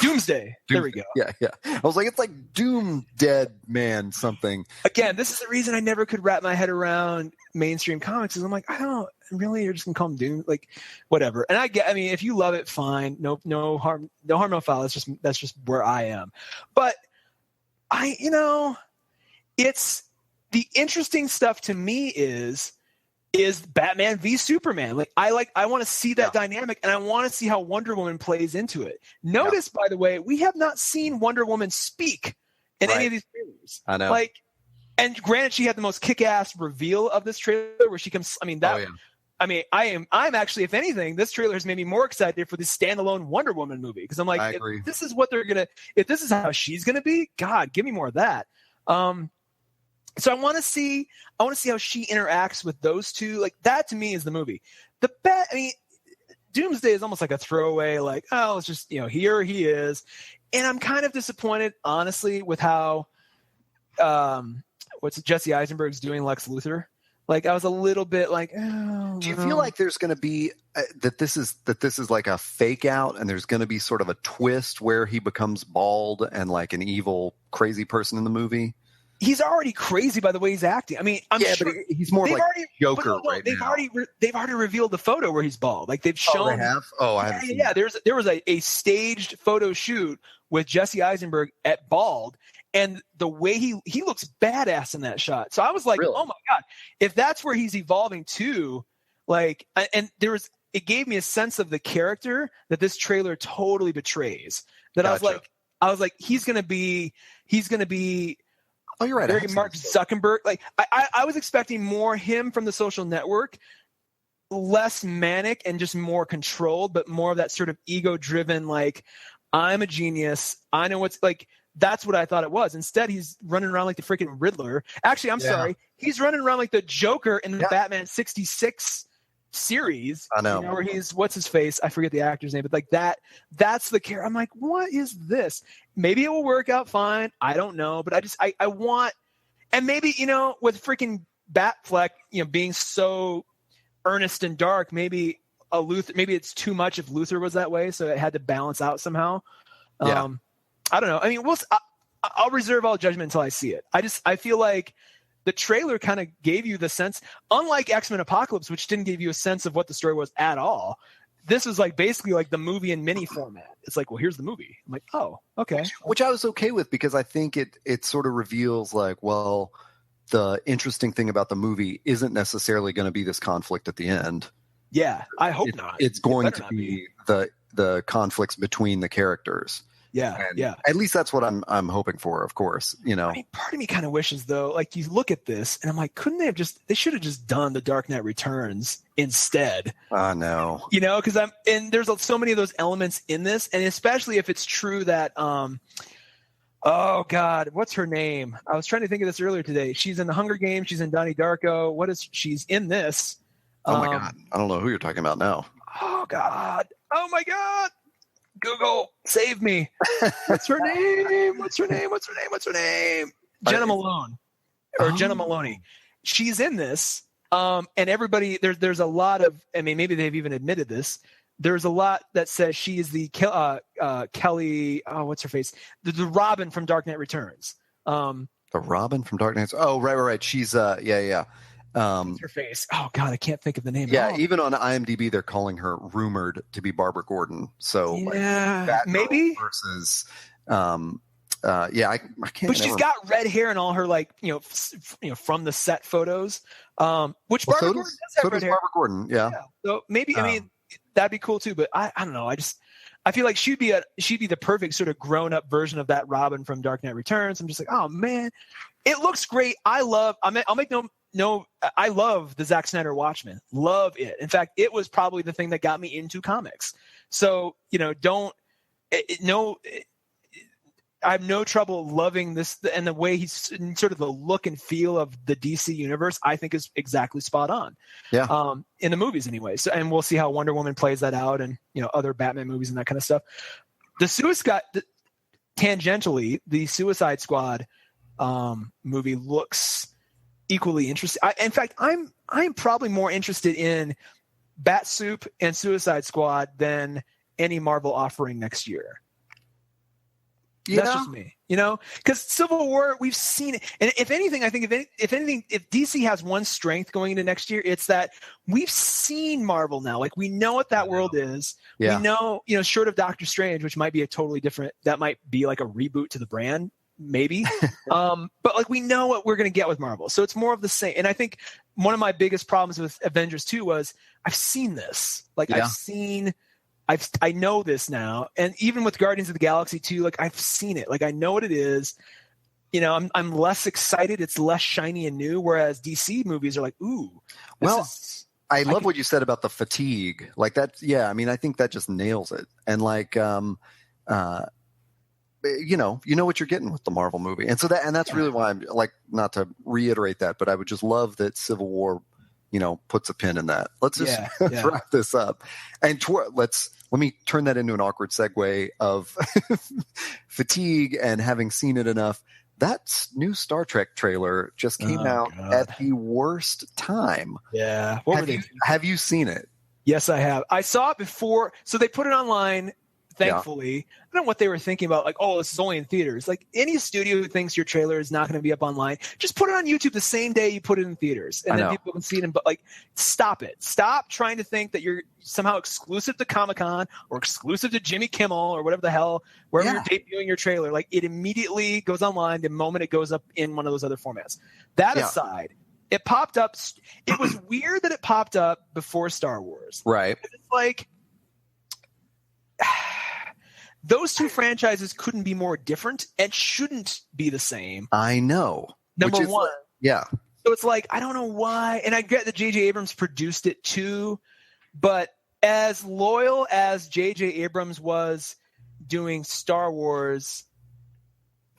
Doomsday. There we go. Yeah. I was like, it's like Doom Dead Man something. Again, this is the reason I never could wrap my head around mainstream comics. Is I'm like, I don't really. You're just gonna call them Doom, like whatever. And I mean, if you love it, fine. No harm, no foul. That's just where I am. But it's the interesting stuff to me is Batman v Superman. I want to see that dynamic, and I want to see how Wonder Woman plays into it. Notice, by the way, we have not seen Wonder Woman speak in any of these trailers. I know. And granted, she had the most kick-ass reveal of this trailer, where she comes. I mean, I'm actually, if anything, this trailer has made me more excited for the standalone Wonder Woman movie, because I'm like, if this is what if this is how she's gonna be, God, give me more of that. So I want to see how she interacts with those two. Like, that to me is the movie. Doomsday is almost like a throwaway, like, oh, it's just, here he is. And I'm kind of disappointed, honestly, with how Jesse Eisenberg's doing Lex Luthor. Like, I was a little bit like, oh. Do you feel like there's going to be that this is like a fake out, and there's going to be sort of a twist where he becomes bald and like an evil, crazy person in the movie? He's already crazy by the way he's acting. I mean, I'm sure but he's more like Joker right now. They've already revealed the photo where he's bald. Like, they've shown. Oh, they have? Oh, I haven't seen that. There was a staged photo shoot with Jesse Eisenberg at bald, and the way he looks badass in that shot. So I was like, really? Oh my God, if that's where he's evolving to, like, and it gave me a sense of the character that this trailer totally betrays. That Gotcha. I was like, he's gonna be. Oh, you're right. Very Mark Zuckerberg. Like, I was expecting more him from The Social Network, less manic and just more controlled, but more of that sort of ego-driven, like, I'm a genius. I know what's like. That's what I thought it was. Instead, he's running around like the freaking Riddler. Actually, I'm sorry. He's running around like the Joker in the Batman 66 series. I know. Where he's, what's his face? I forget the actor's name, but like that's the character. I'm like, what is this? Maybe it will work out fine. I don't know, but I want, and maybe, with freaking Batfleck, being so earnest and dark, maybe maybe it's too much if Luthor was that way, so it had to balance out somehow. Yeah. I don't know. I mean, I'll reserve all judgment until I see it. I feel like the trailer kind of gave you the sense, unlike X-Men Apocalypse, which didn't give you a sense of what the story was at all. This was like basically like the movie in mini format. It's like, well, here's the movie. I'm like, oh, okay. Which I was okay with, because I think it sort of reveals, like, well, the interesting thing about the movie isn't necessarily going to be this conflict at the end. Yeah, I hope not. It's going to be the conflicts between the characters. Yeah, and yeah. At least that's what I'm hoping for, of course. I mean, part of me kind of wishes, though, like, you look at this and I'm like, they should have just done The Dark Knight Returns instead. No. Because there's so many of those elements in this, and especially if it's true that, oh God, what's her name? I was trying to think of this earlier today. She's in The Hunger Games. She's in Donnie Darko. She's in this. Oh my God. I don't know who you're talking about now. Oh God. Oh my God. Google, save me. What's her name? Jenna Malone, or Jenna Maloney. She's in this. And everybody, there's a lot of, I mean, maybe they've even admitted this. There's a lot that says she is the Kelly, what's her face? The Robin from Dark Knight Returns. The Robin from Dark Knight. Oh, right. She's, yeah. What's her face? Oh God, I can't think of the name. Yeah, even on IMDb, they're calling her rumored to be Barbara Gordon. So yeah, maybe versus, I can't. But she's got red hair and all her, like, from the set photos. Which Barbara Gordon does have red hair. Barbara Gordon, yeah. So maybe, I mean, that'd be cool too. But I don't know. I feel like she'd be the perfect sort of grown up version of that Robin from Dark Knight Returns. I'm just like, oh man, it looks great. I love the Zack Snyder Watchmen. Love it. In fact, it was probably the thing that got me into comics. So, I have no trouble loving this, and the way he's sort of the look and feel of the DC universe, I think is exactly spot on. Yeah. In the movies anyway. So, and we'll see how Wonder Woman plays that out, and, other Batman movies and that kind of stuff. Tangentially, the Suicide Squad movie looks equally interesting. In fact, I'm probably more interested in Bat-Soup and Suicide Squad than any Marvel offering next year. That's just me, because Civil War, we've seen it. And if anything, I think if DC has one strength going into next year, it's that we've seen Marvel now. Like, we know what that world is. Yeah. We know, short of Doctor Strange, which might be a totally different, that might be like a reboot to the brand, maybe. But like, we know what we're going to get with Marvel. So it's more of the same. And I think one of my biggest problems with Avengers 2 was I've seen this. Like, yeah. I know this now. And even with Guardians of the Galaxy 2, like, I've seen it. Like, I know what it is. I'm less excited. It's less shiny and new. Whereas DC movies are like, ooh, this is I love what you said about the fatigue. Like that, yeah. I mean, I think that just nails it. And like, you know what you're getting with the Marvel movie, and so that's really why I'm like, not to reiterate that, but I would just love that Civil War, puts a pin in that. Let's just wrap this up, and let me turn that into an awkward segue of fatigue and having seen it enough. That new Star Trek trailer just came out at the worst time. Yeah. Have you seen it? Yes, I have. I saw it before. So they put it online, thankfully. I don't know what they were thinking about. Like, oh, this is only in theaters. Like, any studio who thinks your trailer is not going to be up online, just put it on YouTube the same day you put it in theaters. And then people can see it. But, like, stop it. Stop trying to think that you're somehow exclusive to Comic-Con or exclusive to Jimmy Kimmel or whatever the hell, wherever you're debuting your trailer. Like, it immediately goes online the moment it goes up in one of those other formats. That aside, it popped up. It was weird that it popped up before Star Wars. Right. It's like, those two franchises couldn't be more different and shouldn't be the same. I know. Number one. Yeah. So it's like, I don't know why. And I get that J.J. Abrams produced it too. But as loyal as J.J. Abrams was doing Star Wars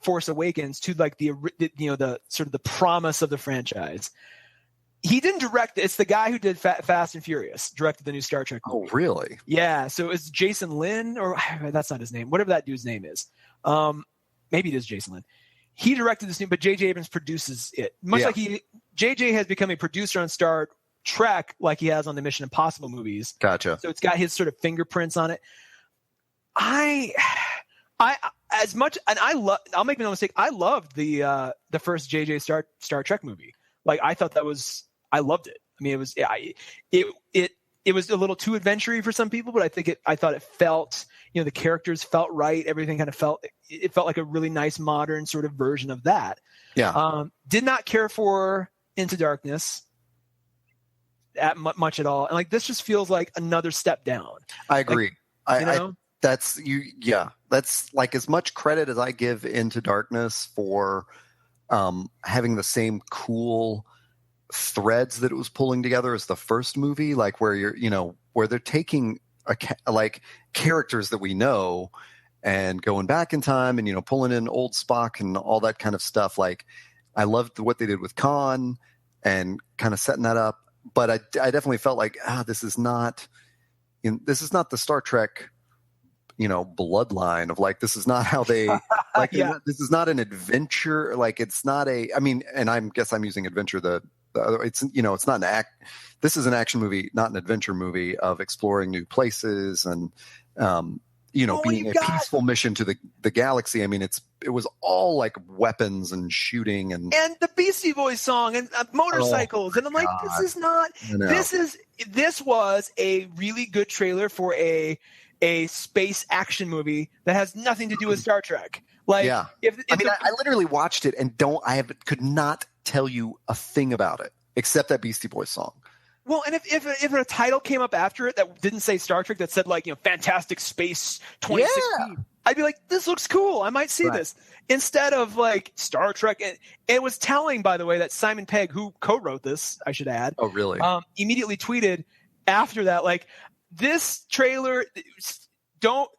Force Awakens to like the sort of the promise of the franchise, he didn't direct it. It's the guy who did Fast and Furious, directed the new Star Trek movie. Oh, really? Yeah. So it's Jason Lin, or that's not his name. Whatever that dude's name is. Maybe it is Jason Lin. He directed this new, but J.J. Abrams produces it. Much like J.J. has become a producer on Star Trek, like he has on the Mission Impossible movies. Gotcha. So it's got his sort of fingerprints on it. I'll make no mistake. I loved the first J.J. Star Trek movie. Like, I thought I loved it. I mean, it was a little too adventure-y for some people, but I thought it felt, the characters felt right. Everything kind of felt like a really nice modern sort of version of that. Yeah. Did not care for Into Darkness much at all. And like, this just feels like another step down. I agree. That's like as much credit as I give Into Darkness for having the same cool threads that it was pulling together as the first movie, like where where they're taking like characters that we know and going back in time and pulling in old Spock and all that kind of stuff. Like, I loved what they did with Khan and kind of setting that up, but I definitely felt like this is not the Star Trek bloodline of like, this is not how they like this is not an adventure. Like, it's not and I guess I'm using adventure the other, it's it's not an act. This is an action movie, not an adventure movie of exploring new places and being a peaceful mission to the galaxy. I mean, it was all like weapons and shooting and the Beastie Boys song and motorcycles. And I'm like, this was a really good trailer for a space action movie that has nothing to do with Star Trek. Like, I literally watched it and could not tell you a thing about it except that Beastie Boys song. Well, and if a title came up after it that didn't say Star Trek, that said like, Fantastic Space 2016, I'd be like, this looks cool. I might see this instead of like Star Trek. And it was telling, by the way, that Simon Pegg, who co-wrote this, I should add. Oh, really? Immediately tweeted after that, like, this trailer, don't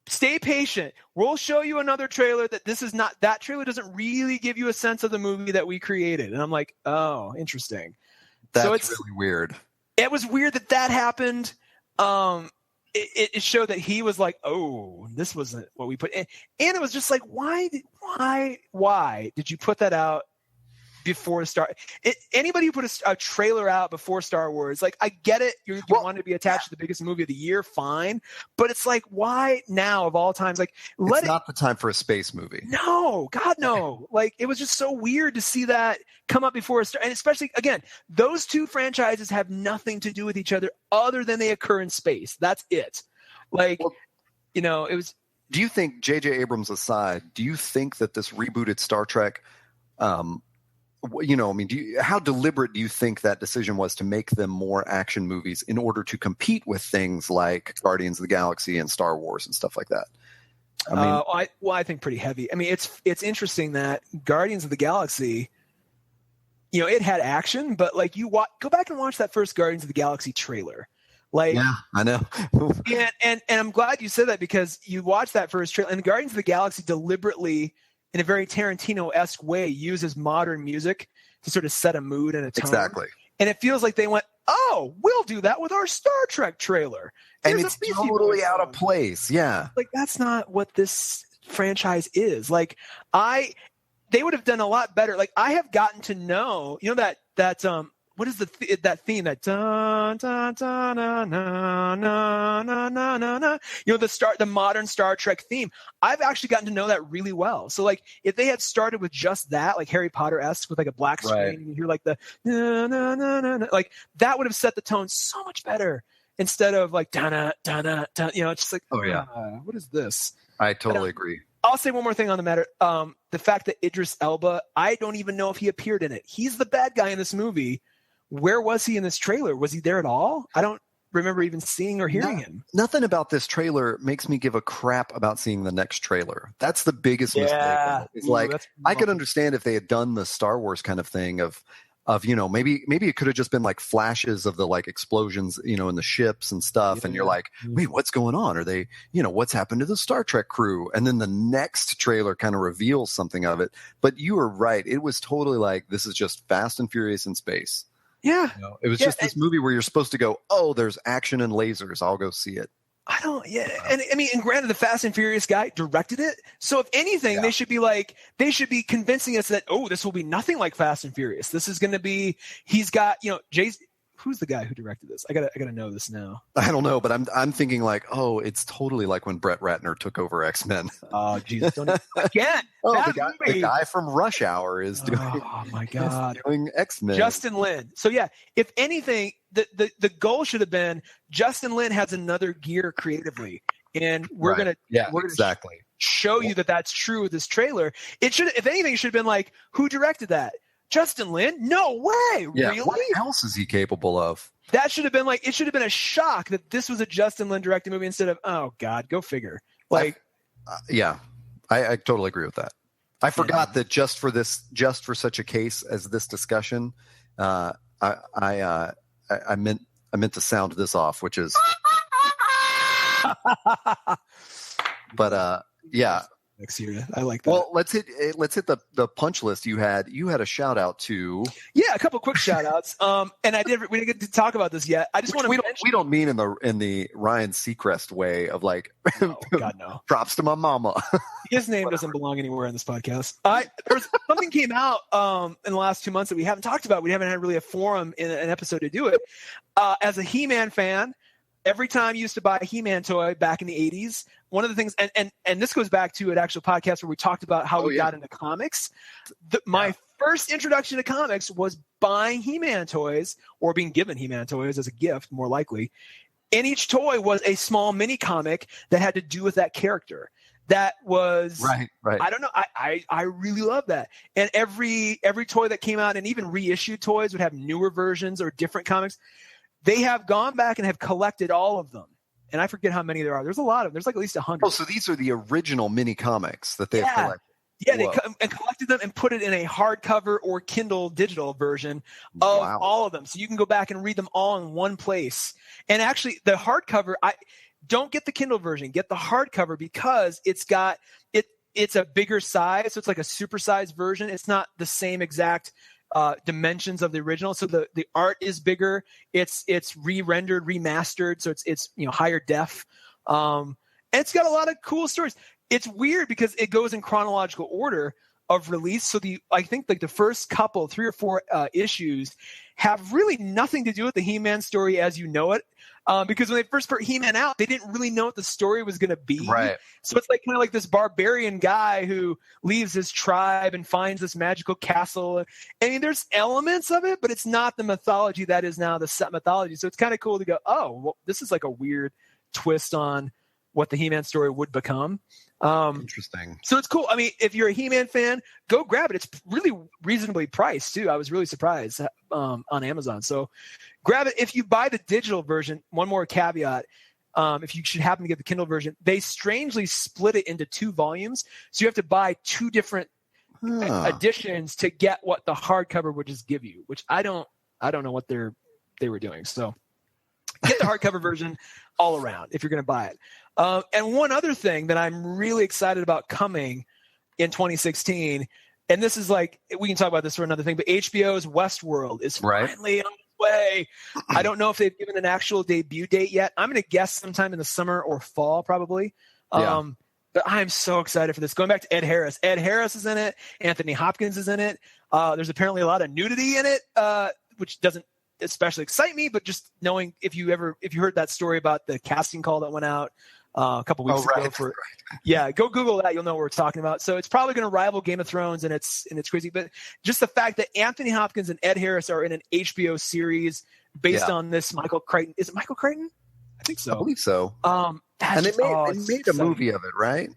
stay patient. We'll show you another trailer that trailer doesn't really give you a sense of the movie that we created. And I'm like, oh, interesting. That's really weird. It was weird that happened. It showed that he was like, oh, this wasn't what we put in. And it was just like, why did you put that out before anybody who put a trailer out before Star Wars, like, I get it, you want to be attached to the biggest movie of the year, fine, but it's like, why now of all times? Like, it's not the time for a space movie. No, God, no. Like, it was just so weird to see that come up before and especially, again, those two franchises have nothing to do with each other other than they occur in space. That's it. Like, it was. Do you think, J.J. Abrams aside, do you think that this rebooted Star Trek, how deliberate do you think that decision was to make them more action movies in order to compete with things like Guardians of the Galaxy and Star Wars and stuff like that? I think pretty heavy. I mean, it's interesting that Guardians of the Galaxy it had action, but like go back and watch that first Guardians of the Galaxy trailer. Like, yeah, I know. and I'm glad you said that, because you watch that first trailer, and Guardians of the Galaxy deliberately, in a very Tarantino-esque way, uses modern music to sort of set a mood and a tone. Exactly. And it feels like they went, oh, we'll do that with our Star Trek trailer. And it's totally out of place. Yeah. Like, that's not what this franchise is. Like, they would have done a lot better. Like, I have gotten to know, that what is that theme, that dun, dun, dun, na, na, na, na, na, na, na, the modern Star Trek theme. I've actually gotten to know that really well. So like, if they had started with just that, like Harry Potter-esque with like a black screen, and you hear like the na, na, na, na, na, like that would have set the tone so much better, instead of like da da da da. It's just like, oh yeah, what is this? I totally agree. I'll say one more thing on the matter. The fact that Idris Elba, I don't even know if he appeared in it. He's the bad guy in this movie. Where was he in this trailer? Was he there at all? I don't remember even seeing or hearing him. Nothing about this trailer makes me give a crap about seeing the next trailer. That's the biggest mistake. It's like, I could understand if they had done the Star Wars kind of thing of maybe it could have just been like flashes of the like explosions, in the ships and stuff. And you're like, wait, what's going on? Are they, what's happened to the Star Trek crew? And then the next trailer kind of reveals something of it. But you were right. It was totally like, this is just Fast and Furious in space. Yeah. It was just this movie where you're supposed to go, oh, there's action and lasers. I'll go see it. And I mean, and granted, the Fast and Furious guy directed it. So if anything, they should be convincing us that, oh, this will be nothing like Fast and Furious. This is going to be, he's got, who's the guy who directed this? I gotta know this now. I don't know, but I'm thinking like, oh, it's totally like when Brett Ratner took over X-Men. Oh, Jesus! Again, the guy from Rush Hour is doing. Oh my God, doing X-Men. Justin Lin. So yeah, if anything, the goal should have been Justin Lin has another gear creatively, and we're gonna show you that that's true with this trailer. It should, if anything, it should have been like, who directed that? Justin Lin? No way. Yeah, really? What else is he capable of? That should have been like, it should have been a shock that this was a Justin Lin directed movie instead of, oh God, go figure. Like, I totally agree with that. I forgot that just for such a case as this discussion, I meant to sound this off, which is, but yeah. Next year. I like that. Well, let's hit the punch list. You had a shout out to a couple quick shout outs. And we didn't get to talk about this yet. I just want to mention, we don't mean in the Ryan Seacrest way of like, oh God, no. Props to my mama. His name doesn't belong anywhere in this podcast. There's something came out in the last 2 months that we haven't talked about. We haven't had really a forum in an episode to do it. As a He-Man fan, every time you used to buy a He-Man toy back in the 80s, one of the things, and this goes back to an actual podcast where we talked about how we got into comics. My first introduction to comics was buying He-Man toys, or being given He-Man toys as a gift, more likely. And each toy was a small mini comic that had to do with that character. That was right. I don't know. I really love that. And every toy that came out, and even reissued toys, would have newer versions or different comics. They have gone back and have collected all of them. And I forget how many there are. There's a lot of them. There's like at least 100. Oh, so these are the original mini comics that they have collected. Yeah, they collected them and put it in a hardcover or Kindle digital version of all of them. So you can go back and read them all in one place. And actually, the hardcover, don't get the Kindle version. Get the hardcover, because it's got it's a bigger size. So it's like a supersized version. It's not the same exact dimensions of the original. So the art is bigger. It's re-rendered, remastered. So it's higher def. And it's got a lot of cool stories. It's weird because it goes in chronological order of release. So I think like the first couple, 3 or 4 issues have really nothing to do with the He-Man story as you know it. Because when they first put He-Man out, they didn't really know what the story was going to be. Right. So it's like kind of like this barbarian guy who leaves his tribe and finds this magical castle. I mean, there's elements of it, but it's not the mythology that is now the set mythology. So it's kind of cool to go, oh, well, this is like a weird twist on what the He-Man story would become. Interesting. So it's cool. I mean, if you're a He-Man fan, go grab it. It's really reasonably priced too. I was really surprised on Amazon. So grab it. If you buy the digital version, one more caveat. If you should happen to get the Kindle version, they strangely split it into 2 volumes. So you have to buy 2 different additions to get what the hardcover would just give you, which I don't know what they were doing. So get the hardcover version all around if you're going to buy it. And one other thing that I'm really excited about coming in 2016, and this is like, we can talk about this for another thing, but HBO's Westworld is finally on its way. I don't know if they've given an actual debut date yet. I'm going to guess sometime in the summer or fall, probably. But I'm so excited for this. Going back to Ed Harris. Ed Harris is in it. Anthony Hopkins is in it. There's apparently a lot of nudity in it, which doesn't especially excite me, but just knowing if you heard that story about the casting call that went out a couple weeks ago go Google that. You'll know what we're talking about. So it's probably going to rival Game of Thrones, and it's crazy. But just the fact that Anthony Hopkins and Ed Harris are in an HBO series based on this Michael Crichton. Is it Michael Crichton? I think so. I believe so. And they made a movie of it, right?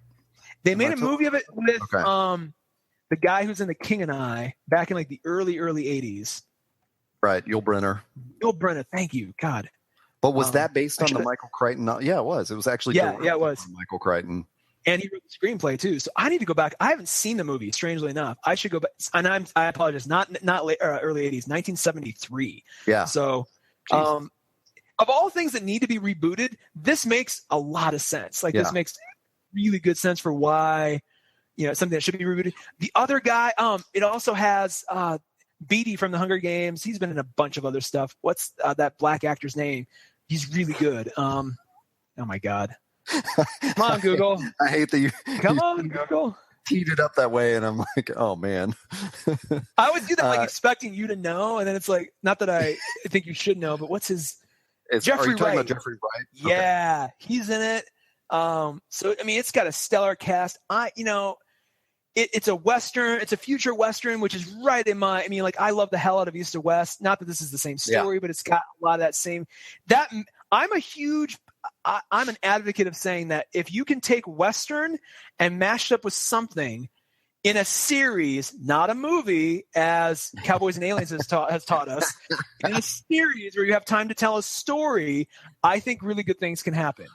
They made a movie of it with the guy who's in The King and I back in like the early 80s. Right, Yul Brynner. Yul Brynner, thank you, God. But was that based on the Michael Crichton? Yeah, it was. It was actually it was Michael Crichton. And he wrote the screenplay too. So I need to go back. I haven't seen the movie, strangely enough. I should go back. And I apologize, not late, early 80s, 1973. Yeah. So, of all things that need to be rebooted, this makes a lot of sense. Like this makes really good sense for why, something that should be rebooted. The other guy, it also has Beatty from the Hunger Games. He's been in a bunch of other stuff. What's that black actor's name? He's really good. Oh my God. Come on, Google. I hate that you come on, Google. Teed it up that way, and I'm like, oh man. I always do that, like expecting you to know, and then it's like, not that I think you should know, but what's his? Jeffrey Wright. Are you talking about Jeffrey Wright? Yeah, he's in it. So I mean, it's got a stellar cast. It's a Western, it's a future Western, which is right in my, I love the hell out of East to West. Not that this is the same story, but it's got a lot of that same, I'm an advocate of saying that if you can take Western and mash it up with something in a series, not a movie, as Cowboys and Aliens has taught us, in a series where you have time to tell a story, I think really good things can happen.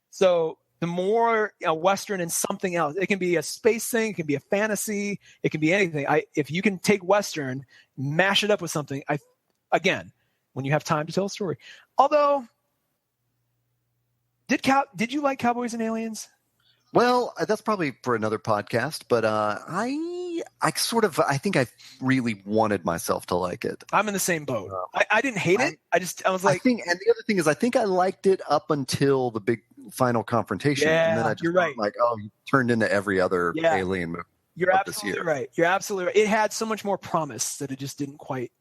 So the more Western and something else, it can be a space thing, it can be a fantasy, it can be anything. If you can take Western, mash it up with something, again, when you have time to tell a story. Although, did you like Cowboys and Aliens? Well, that's probably for another podcast, but I think I really wanted myself to like it. I'm in the same boat. I didn't hate it. I was like, and the other thing is, I think I liked it up until the big final confrontation. Yeah, and then I just you're right. Like, you turned into every other alien movie. You're absolutely right. You're absolutely right. It had so much more promise that it just didn't quite.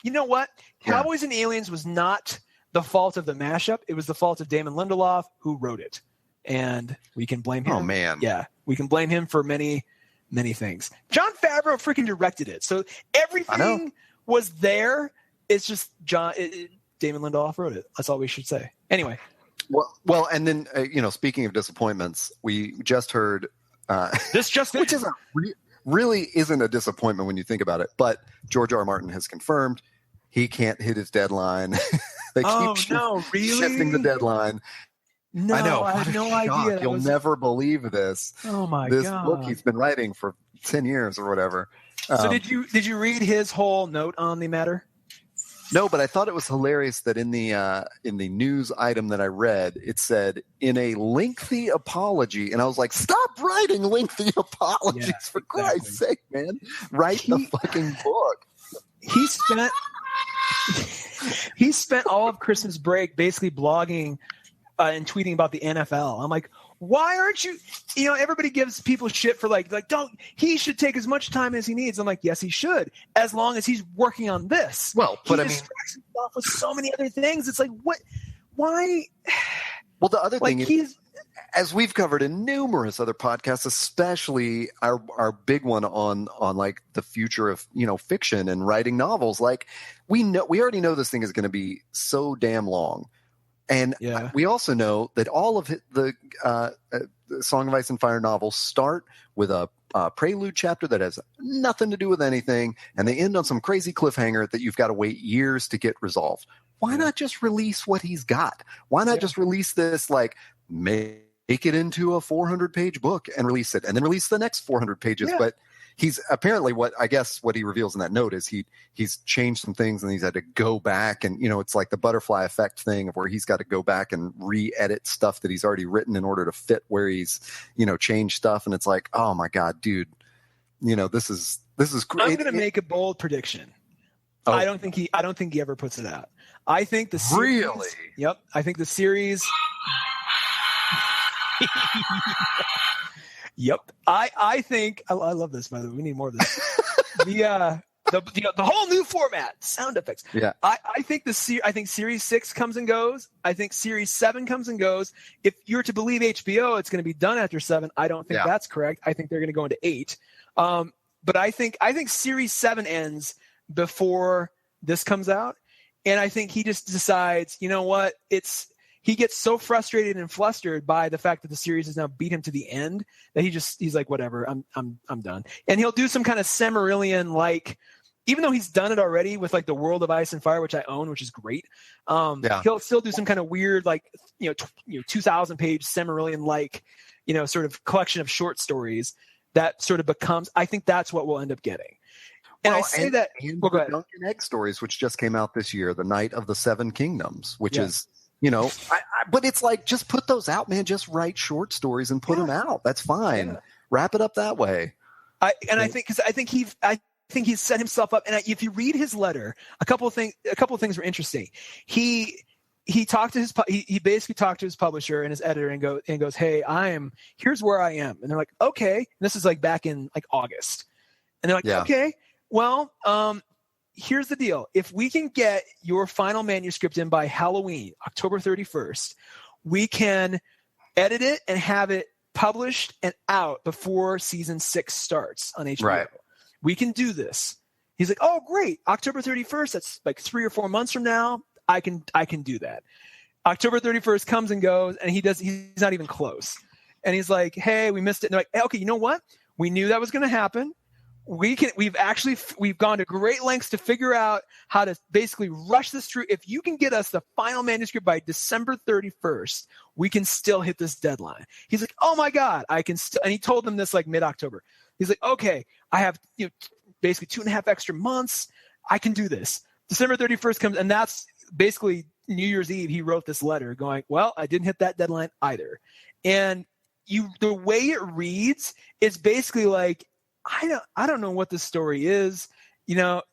You know what? Cowboys and Aliens was not the fault of the mashup. It was the fault of Damon Lindelof, who wrote it. And we can blame him. Oh, man. Yeah, we can blame him for many, many things. Jon Favreau freaking directed it. So everything was there. It's just Damon Lindelof wrote it. That's all we should say. Anyway. Well, and then, speaking of disappointments, we just heard this just which is really isn't a disappointment when you think about it. But George R. R. Martin has confirmed he can't hit his deadline. They keep shifting the deadline. No, I know. I had no idea. You'll never believe this. Oh my God! This God. book he's been writing for 10 years or whatever. So did you read his whole note on the matter? No, but I thought it was hilarious that in the news item that I read, it said in a lengthy apology, and I was like, "Stop writing lengthy apologies for Christ's sake, man! Write the fucking book." He spent all of Christmas break basically blogging and tweeting about the NFL. I'm like, why aren't you? Everybody gives people shit for like he should take as much time as he needs. I'm like, yes, he should, as long as he's working on this. Well, but he distracts himself with so many other things. It's like, what? Why? Well, the other thing is, as we've covered in numerous other podcasts, especially our big one on like the future of fiction and writing novels, like we already know this thing is going to be so damn long. And we also know that all of the Song of Ice and Fire novels start with a prelude chapter that has nothing to do with anything, and they end on some crazy cliffhanger that you've got to wait years to get resolved. Why not just release what he's got? Why not just release this, like, make it into a 400-page book and release it, and then release the next 400 pages? But he's apparently what he reveals in that note is he's changed some things and he's had to go back and, it's like the butterfly effect thing of where he's got to go back and re-edit stuff that he's already written in order to fit where he's, changed stuff. And it's like, oh my God, dude, this is great. I'm going to make a bold prediction. Oh. I don't think he ever puts it out. I think the series, really? Yep. I think the series. Yep. I think I love this, by the way. We need more of this. the whole new format, sound effects. Yeah. I think series 6 comes and goes. I think series 7 comes and goes. If you're to believe HBO, it's going to be done after 7. I don't think that's correct. I think they're going to go into 8. But I think series 7 ends before this comes out. And I think he just decides, you know what? He gets so frustrated and flustered by the fact that the series has now beat him to the end that he's like, whatever, I'm done. And he'll do some kind of Silmarillion, like, even though he's done it already with like the World of Ice and Fire, which I own, which is great. He'll still do some kind of weird, like, 2,000 page Silmarillion, like, sort of collection of short stories that sort of becomes, I think that's what we'll end up getting. And I say that. Go ahead. Duncan Egg Stories, which just came out this year, The Night of the Seven Kingdoms, which is, but it's like, just put those out, man. Just write short stories and put them out. That's fine. Yeah. Wrap it up that way. I think he's set himself up. And if you read his letter, a couple of things were interesting. He basically talked to his publisher and his editor and goes, hey, here's where I am. And they're like, okay. And this is like back in like August. And they're like, okay, well, here's the deal. If we can get your final manuscript in by Halloween, October 31st, we can edit it and have it published and out before season 6 starts on HBO. Right. We can do this. He's like, oh, great. October 31st. That's like 3 or 4 months from now. I can do that. October 31st comes and goes, and he's not even close. And he's like, hey, we missed it. And they're like, hey, okay, you know what? We knew that was going to happen. We've gone to great lengths to figure out how to basically rush this through. If you can get us the final manuscript by December 31st, we can still hit this deadline. He's like, oh my God, I can still, and he told them this like mid-October. He's like, okay, I have basically 2.5 extra months. I can do this. December 31st comes, and that's basically New Year's Eve. He wrote this letter going, well, I didn't hit that deadline either. And the way it reads is basically like, I don't know what this story is.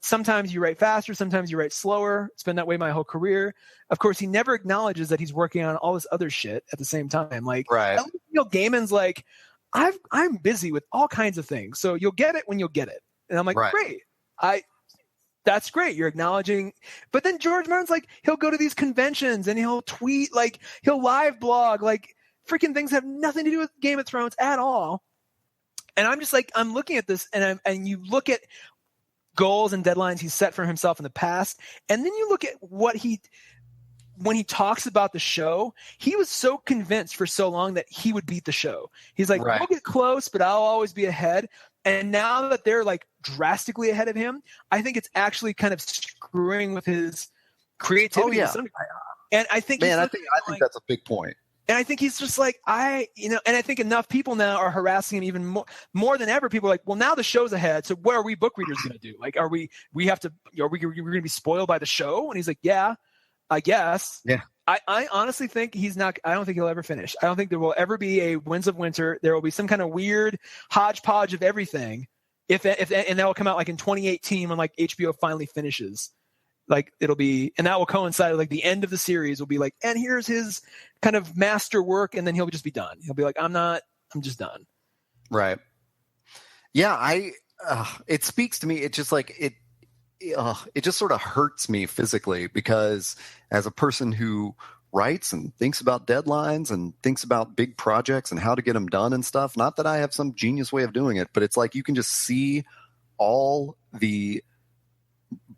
Sometimes you write faster, sometimes you write slower. It's been that way my whole career. Of course, he never acknowledges that he's working on all this other shit at the same time. Like, right. Neil Gaiman's like, I'm busy with all kinds of things, so you'll get it when you'll get it. And I'm like, right. Great. That's great. You're acknowledging. But then George Martin's like, he'll go to these conventions and he'll tweet, like he'll live blog, like freaking things have nothing to do with Game of Thrones at all. And I'm just like, I'm looking at this and you look at goals and deadlines he's set for himself in the past. And then you look at when he talks about the show, he was so convinced for so long that he would beat the show. He's like, right. We'll get close, but I'll always be ahead. And now that they're like drastically ahead of him, I think it's actually kind of screwing with his creativity. Oh, yeah. And I think, I think that's a big point. And I think he's just like, and I think enough people now are harassing him even more than ever. People are like, well, now the show's ahead. So what are we book readers going to do? Like, are we going to be spoiled by the show? And he's like, yeah, I guess. Yeah. I honestly think I don't think he'll ever finish. I don't think there will ever be a Winds of Winter. There will be some kind of weird hodgepodge of everything. And that will come out like in 2018 when like HBO finally finishes. Like it'll be, and that will coincide with like the end of the series will be like, and here's his kind of master work. And then he'll just be done. He'll be like, I'm just done. Right. Yeah. It speaks to me. It's just like, it just sort of hurts me physically because as a person who writes and thinks about deadlines and thinks about big projects and how to get them done and stuff, not that I have some genius way of doing it, but it's like, you can just see all the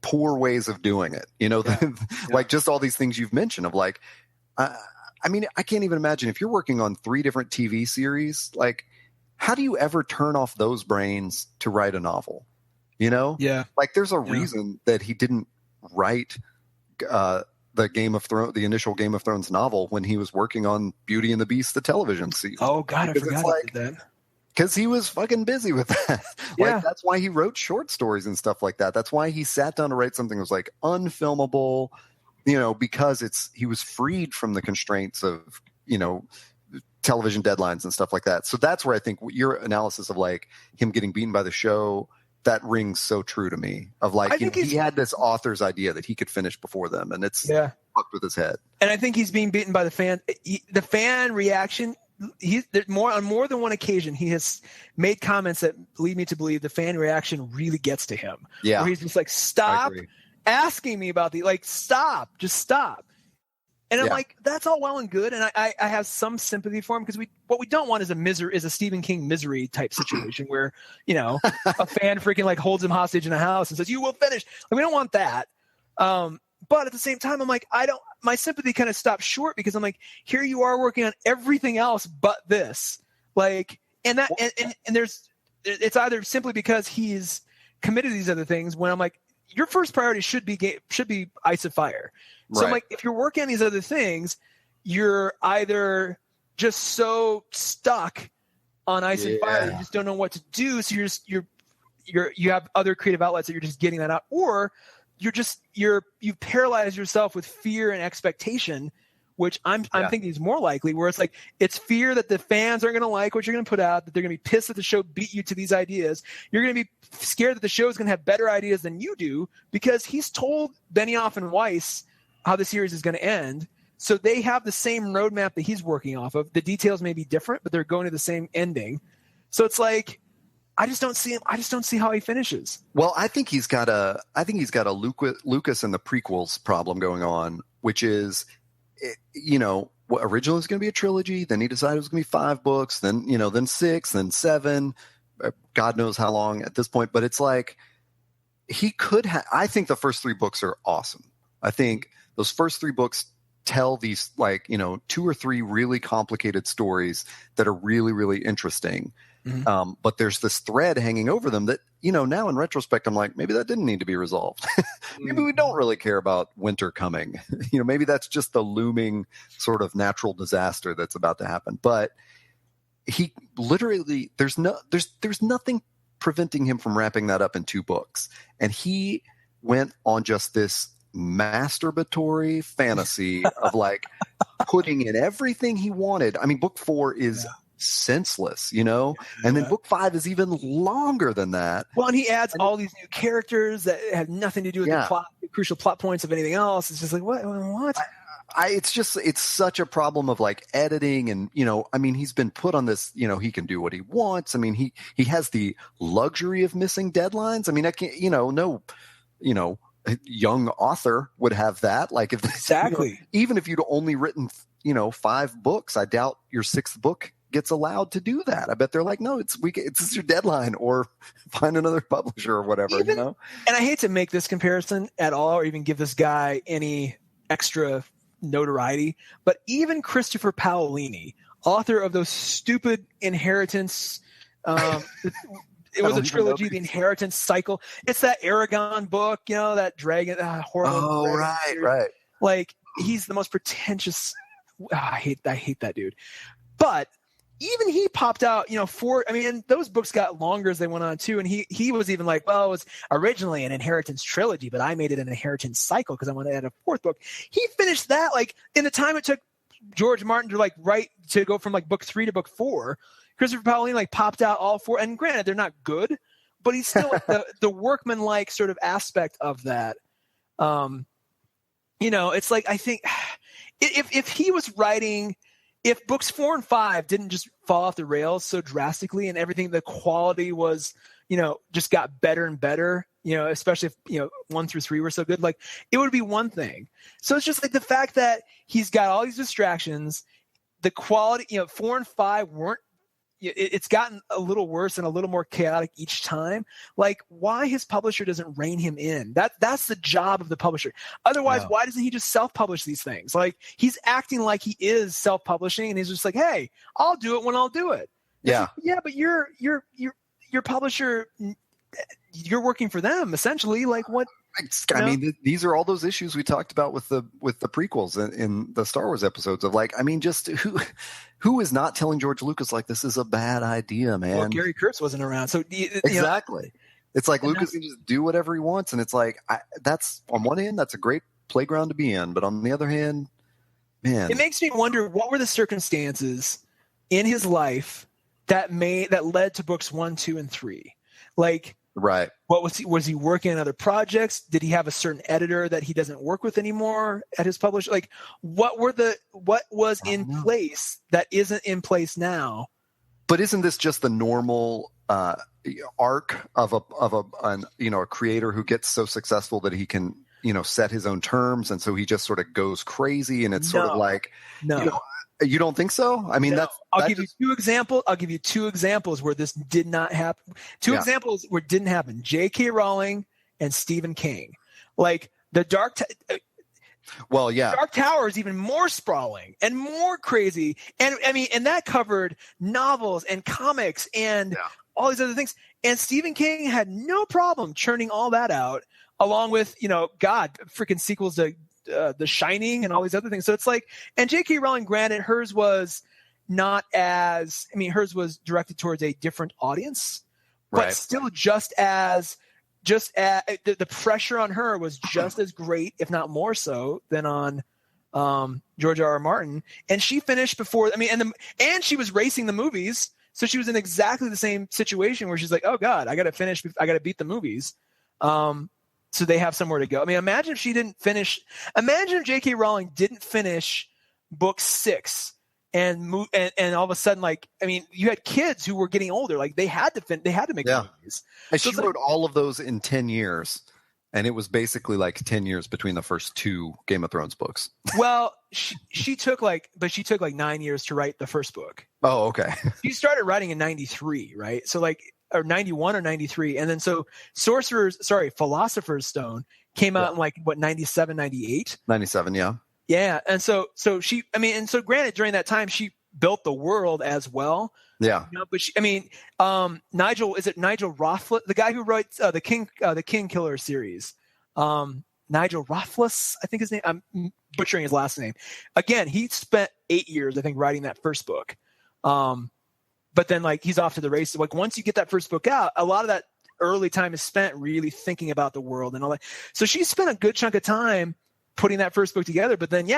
poor ways of doing it, like just all these things you've mentioned of like, I mean, I can't even imagine if you're working on 3 different TV series, like how do you ever turn off those brains to write a novel? Yeah. Like there's a reason that he didn't write the initial Game of Thrones novel when he was working on Beauty and the Beast, the television series. Oh God, I forgot about that. Because he was fucking busy with that. Yeah. That's why he wrote short stories and stuff like that. That's why he sat down to write something that was like unfilmable, because he was freed from the constraints of, television deadlines and stuff like that. So that's where I think your analysis of like him getting beaten by the show, that rings so true to me. Of like, he had this author's idea that he could finish before them, and it's fucked with his head. And I think he's being beaten by the fan. The fan reaction. On more than one occasion, he has made comments that lead me to believe the fan reaction really gets to him. Yeah, where he's just like, "Stop asking me about stop, just stop." And I'm like, that's all well and good, and I have some sympathy for him, because what we don't want is a Stephen King Misery type situation where a fan freaking like holds him hostage in a house and says, "You will finish." Like, we don't want that. But at the same time, I'm like, my sympathy kind of stops short, because I'm like, here you are working on everything else but this. Like, and it's either simply because he's committed to these other things, when I'm like, your first priority should be Ice of Fire. So I'm like, if you're working on these other things, you're either just so stuck on Ice and Fire, you just don't know what to do. So you have other creative outlets that you're just getting that out, or you paralyze yourself with fear and expectation, which I'm thinking is more likely, where it's like, it's fear that the fans aren't going to like what you're going to put out, that they're going to be pissed that the show beat you to these ideas. You're going to be scared that the show is going to have better ideas than you do, because he's told Benioff and Weiss how the series is going to end. So they have the same roadmap that he's working off of. The details may be different, but they're going to the same ending. So it's like, I just don't see him. I just don't see how he finishes. Well, I think he's got a Lucas and the prequels problem going on, which is, originally it was going to be a trilogy. Then he decided it was going to be 5 books. Then, then 6, then 7. God knows how long at this point. But it's like, he could have. I think the first 3 books are awesome. I think those first 3 books tell these 2 or 3 really complicated stories that are really, really interesting. Mm-hmm. But there's this thread hanging over them that, now in retrospect, I'm like, maybe that didn't need to be resolved. Maybe we don't really care about winter coming. Maybe that's just the looming sort of natural disaster that's about to happen. But he literally, there's nothing preventing him from wrapping that up in 2 books. And he went on just this masturbatory fantasy of like putting in everything he wanted. I mean, book 4 is senseless, and then book 5 is even longer than that. Well, and he adds all these new characters that have nothing to do with the plot, the crucial plot points of anything else. It's just like, what? It's such a problem of like editing, and he's been put on this, he can do what he wants. I mean, he has the luxury of missing deadlines. I mean, I can't, no young author would have that. Like, if exactly, even if you'd only written 5 books, I doubt your 6th book gets allowed to do that. I bet they're like, no, it's your deadline, or find another publisher or whatever. And I hate to make this comparison at all, or even give this guy any extra notoriety, but even Christopher Paolini, author of those stupid Inheritance. It was a trilogy, The Inheritance Cycle. It's that Aragon book, that dragon, horrible. Oh, dragon right. Like, he's the most pretentious. I hate that dude. But even he popped out, and those books got longer as they went on too. And he was even like, well, it was originally an Inheritance trilogy, but I made it an Inheritance Cycle because I wanted to add a 4th book. He finished that like in the time it took George Martin to go from like book 3 to book 4. Christopher Paolini popped out all 4, and granted they're not good, but he's still the workman-like sort of aspect of that. It's like, I think if he was writing, if books 4 and 5 didn't just fall off the rails so drastically, and everything, the quality was, just got better and better, especially if 1 through 3 were so good, like, it would be one thing. So it's just like the fact that he's got all these distractions, the quality, 4 and 5 weren't. It's gotten a little worse and a little more chaotic each time. Like, why his publisher doesn't rein him in? That's the job of the publisher. Otherwise, why doesn't he just self-publish these things? Like, he's acting like he is self-publishing, and he's just like, hey, I'll do it when I'll do it. Yeah. Like, but your publisher, you're working for them essentially. Like, what? I mean, these are all those issues we talked about with the prequels in the Star Wars episodes of like, I mean, just who is not telling George Lucas like this is a bad idea, man? Well, Gary Kurtz wasn't around, so exactly. It's like Lucas can just do whatever he wants, and it's like that's on one hand that's a great playground to be in, but on the other hand, man, it makes me wonder what were the circumstances in his life that led to books 1, 2, and 3, like. Right. What was he working on other projects? Did he have a certain editor that he doesn't work with anymore at his publisher? Like what was in place that isn't in place now? But isn't this just the normal arc of a creator who gets so successful that he can, set his own terms, and so he just sort of goes crazy, and it's sort of like you don't think so? I mean, I'll give you two examples where this did not happen. Examples where it didn't happen. J.K. Rowling and Stephen King. Like the Dark Tower is even more sprawling and more crazy. And I mean, and that covered novels and comics and all these other things. And Stephen King had no problem churning all that out, along with, freaking sequels to The Shining and all these other things. So it's like, and J.K. Rowling, granted, hers was directed towards a different audience, but still just as the pressure on her was just as great, if not more so, than on George R.R. Martin. And she finished before, and she was racing the movies. So she was in exactly the same situation where she's like, oh God, I got to beat the movies. So they have somewhere to go. I mean, imagine if she didn't finish. Imagine if J.K. Rowling didn't finish book 6 and all of a sudden, you had kids who were getting older. Like they had to make movies. And she wrote all of those in 10 years. And it was basically like 10 years between the first 2 Game of Thrones books. Well, she took 9 years to write the first book. Oh, okay. She started writing in 93, right? So or 91 or 93. And then so Philosopher's Stone came out in 97, 98? 97, yeah. Yeah. And so granted, during that time, she built the world as well. Yeah. But Nigel Rothfuss, the guy who writes the King Killer series, Nigel Rothfuss, I think his name, I'm butchering his last name. Again, he spent 8 years, I think, writing that first book. But then he's off to the races. Like once you get that first book out, a lot of that early time is spent really thinking about the world and all that. So she spent a good chunk of time putting that first book together. But then,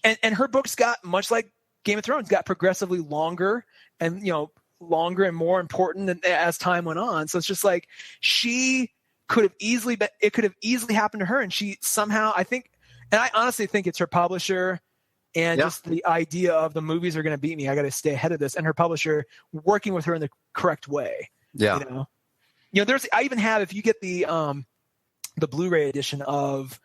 and her books got, much like Game of Thrones, got progressively longer and, longer and more important as time went on. So it's just like it could have easily happened to her. And she somehow, I think, and I honestly think it's her publisher and just the idea of the movies are going to beat me. I got to stay ahead of this. And her publisher working with her in the correct way. Yeah. I even have, if you get the Blu-ray edition of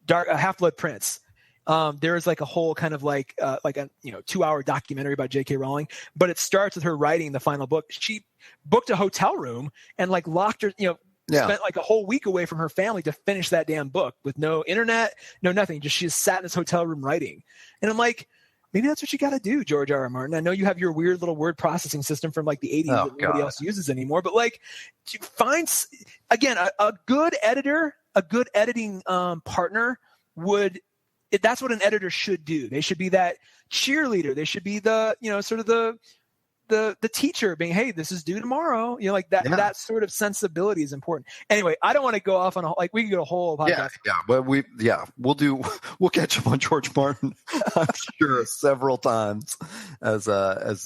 Half-Blood Prince, there is a whole kind of a 2-hour documentary about J.K. Rowling, but it starts with her writing the final book. She booked a hotel room and locked her, spent a whole week away from her family to finish that damn book with no internet, no nothing. Just she just sat in this hotel room writing. And I'm like, maybe that's what you got to do, George R.R. Martin. I know you have your weird little word processing system from the 80s that nobody else uses anymore, but to find, again, a good editor, a good editing partner that's what an editor should do. They should be that cheerleader. They should be the, sort of the teacher being, hey, this is due tomorrow. That sort of sensibility is important. Anyway, I don't want to go off on we can go a whole podcast. But we'll catch up on George Martin, I'm sure, several times as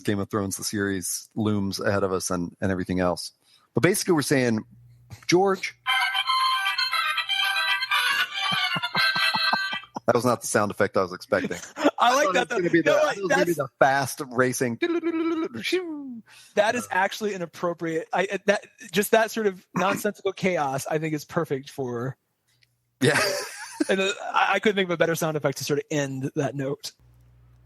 Game of Thrones, the series, looms ahead of us and everything else. But basically we're saying, George, that was not the sound effect I was expecting. I like that. It was going to be the fast racing. That is actually an appropriate. That sort of nonsensical chaos, I think, is perfect for. Yeah. And I couldn't think of a better sound effect to sort of end that note.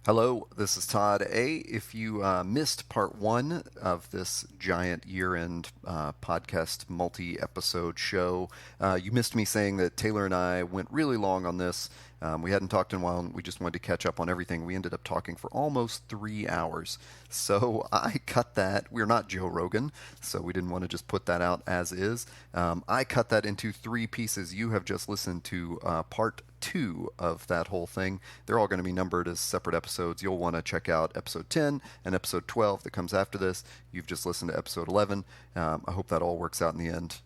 Hello, this is Todd A. If you missed part 1 of this giant year-end podcast multi-episode show, you missed me saying that Taylor and I went really long on this, We hadn't talked in a while, and we just wanted to catch up on everything. We ended up talking for almost 3 hours. So I cut that. We're not Joe Rogan, so we didn't want to just put that out as is. I cut that into 3 pieces. You have just listened to part 2 of that whole thing. They're all going to be numbered as separate episodes. You'll want to check out episode 10 and episode 12 that comes after this. You've just listened to episode 11. I hope that all works out in the end.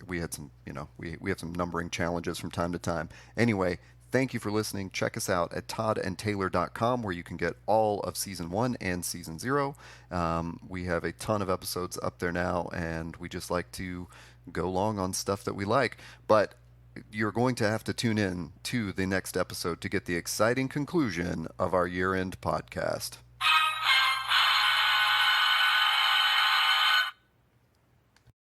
We had some, we have some numbering challenges from time to time. Anyway, thank you for listening. Check us out at toddandtaylor.com, where you can get all of season 1 and season 0. We have a ton of episodes up there now, and we just like to go long on stuff that we like. But you're going to have to tune in to the next episode to get the exciting conclusion of our year-end podcast.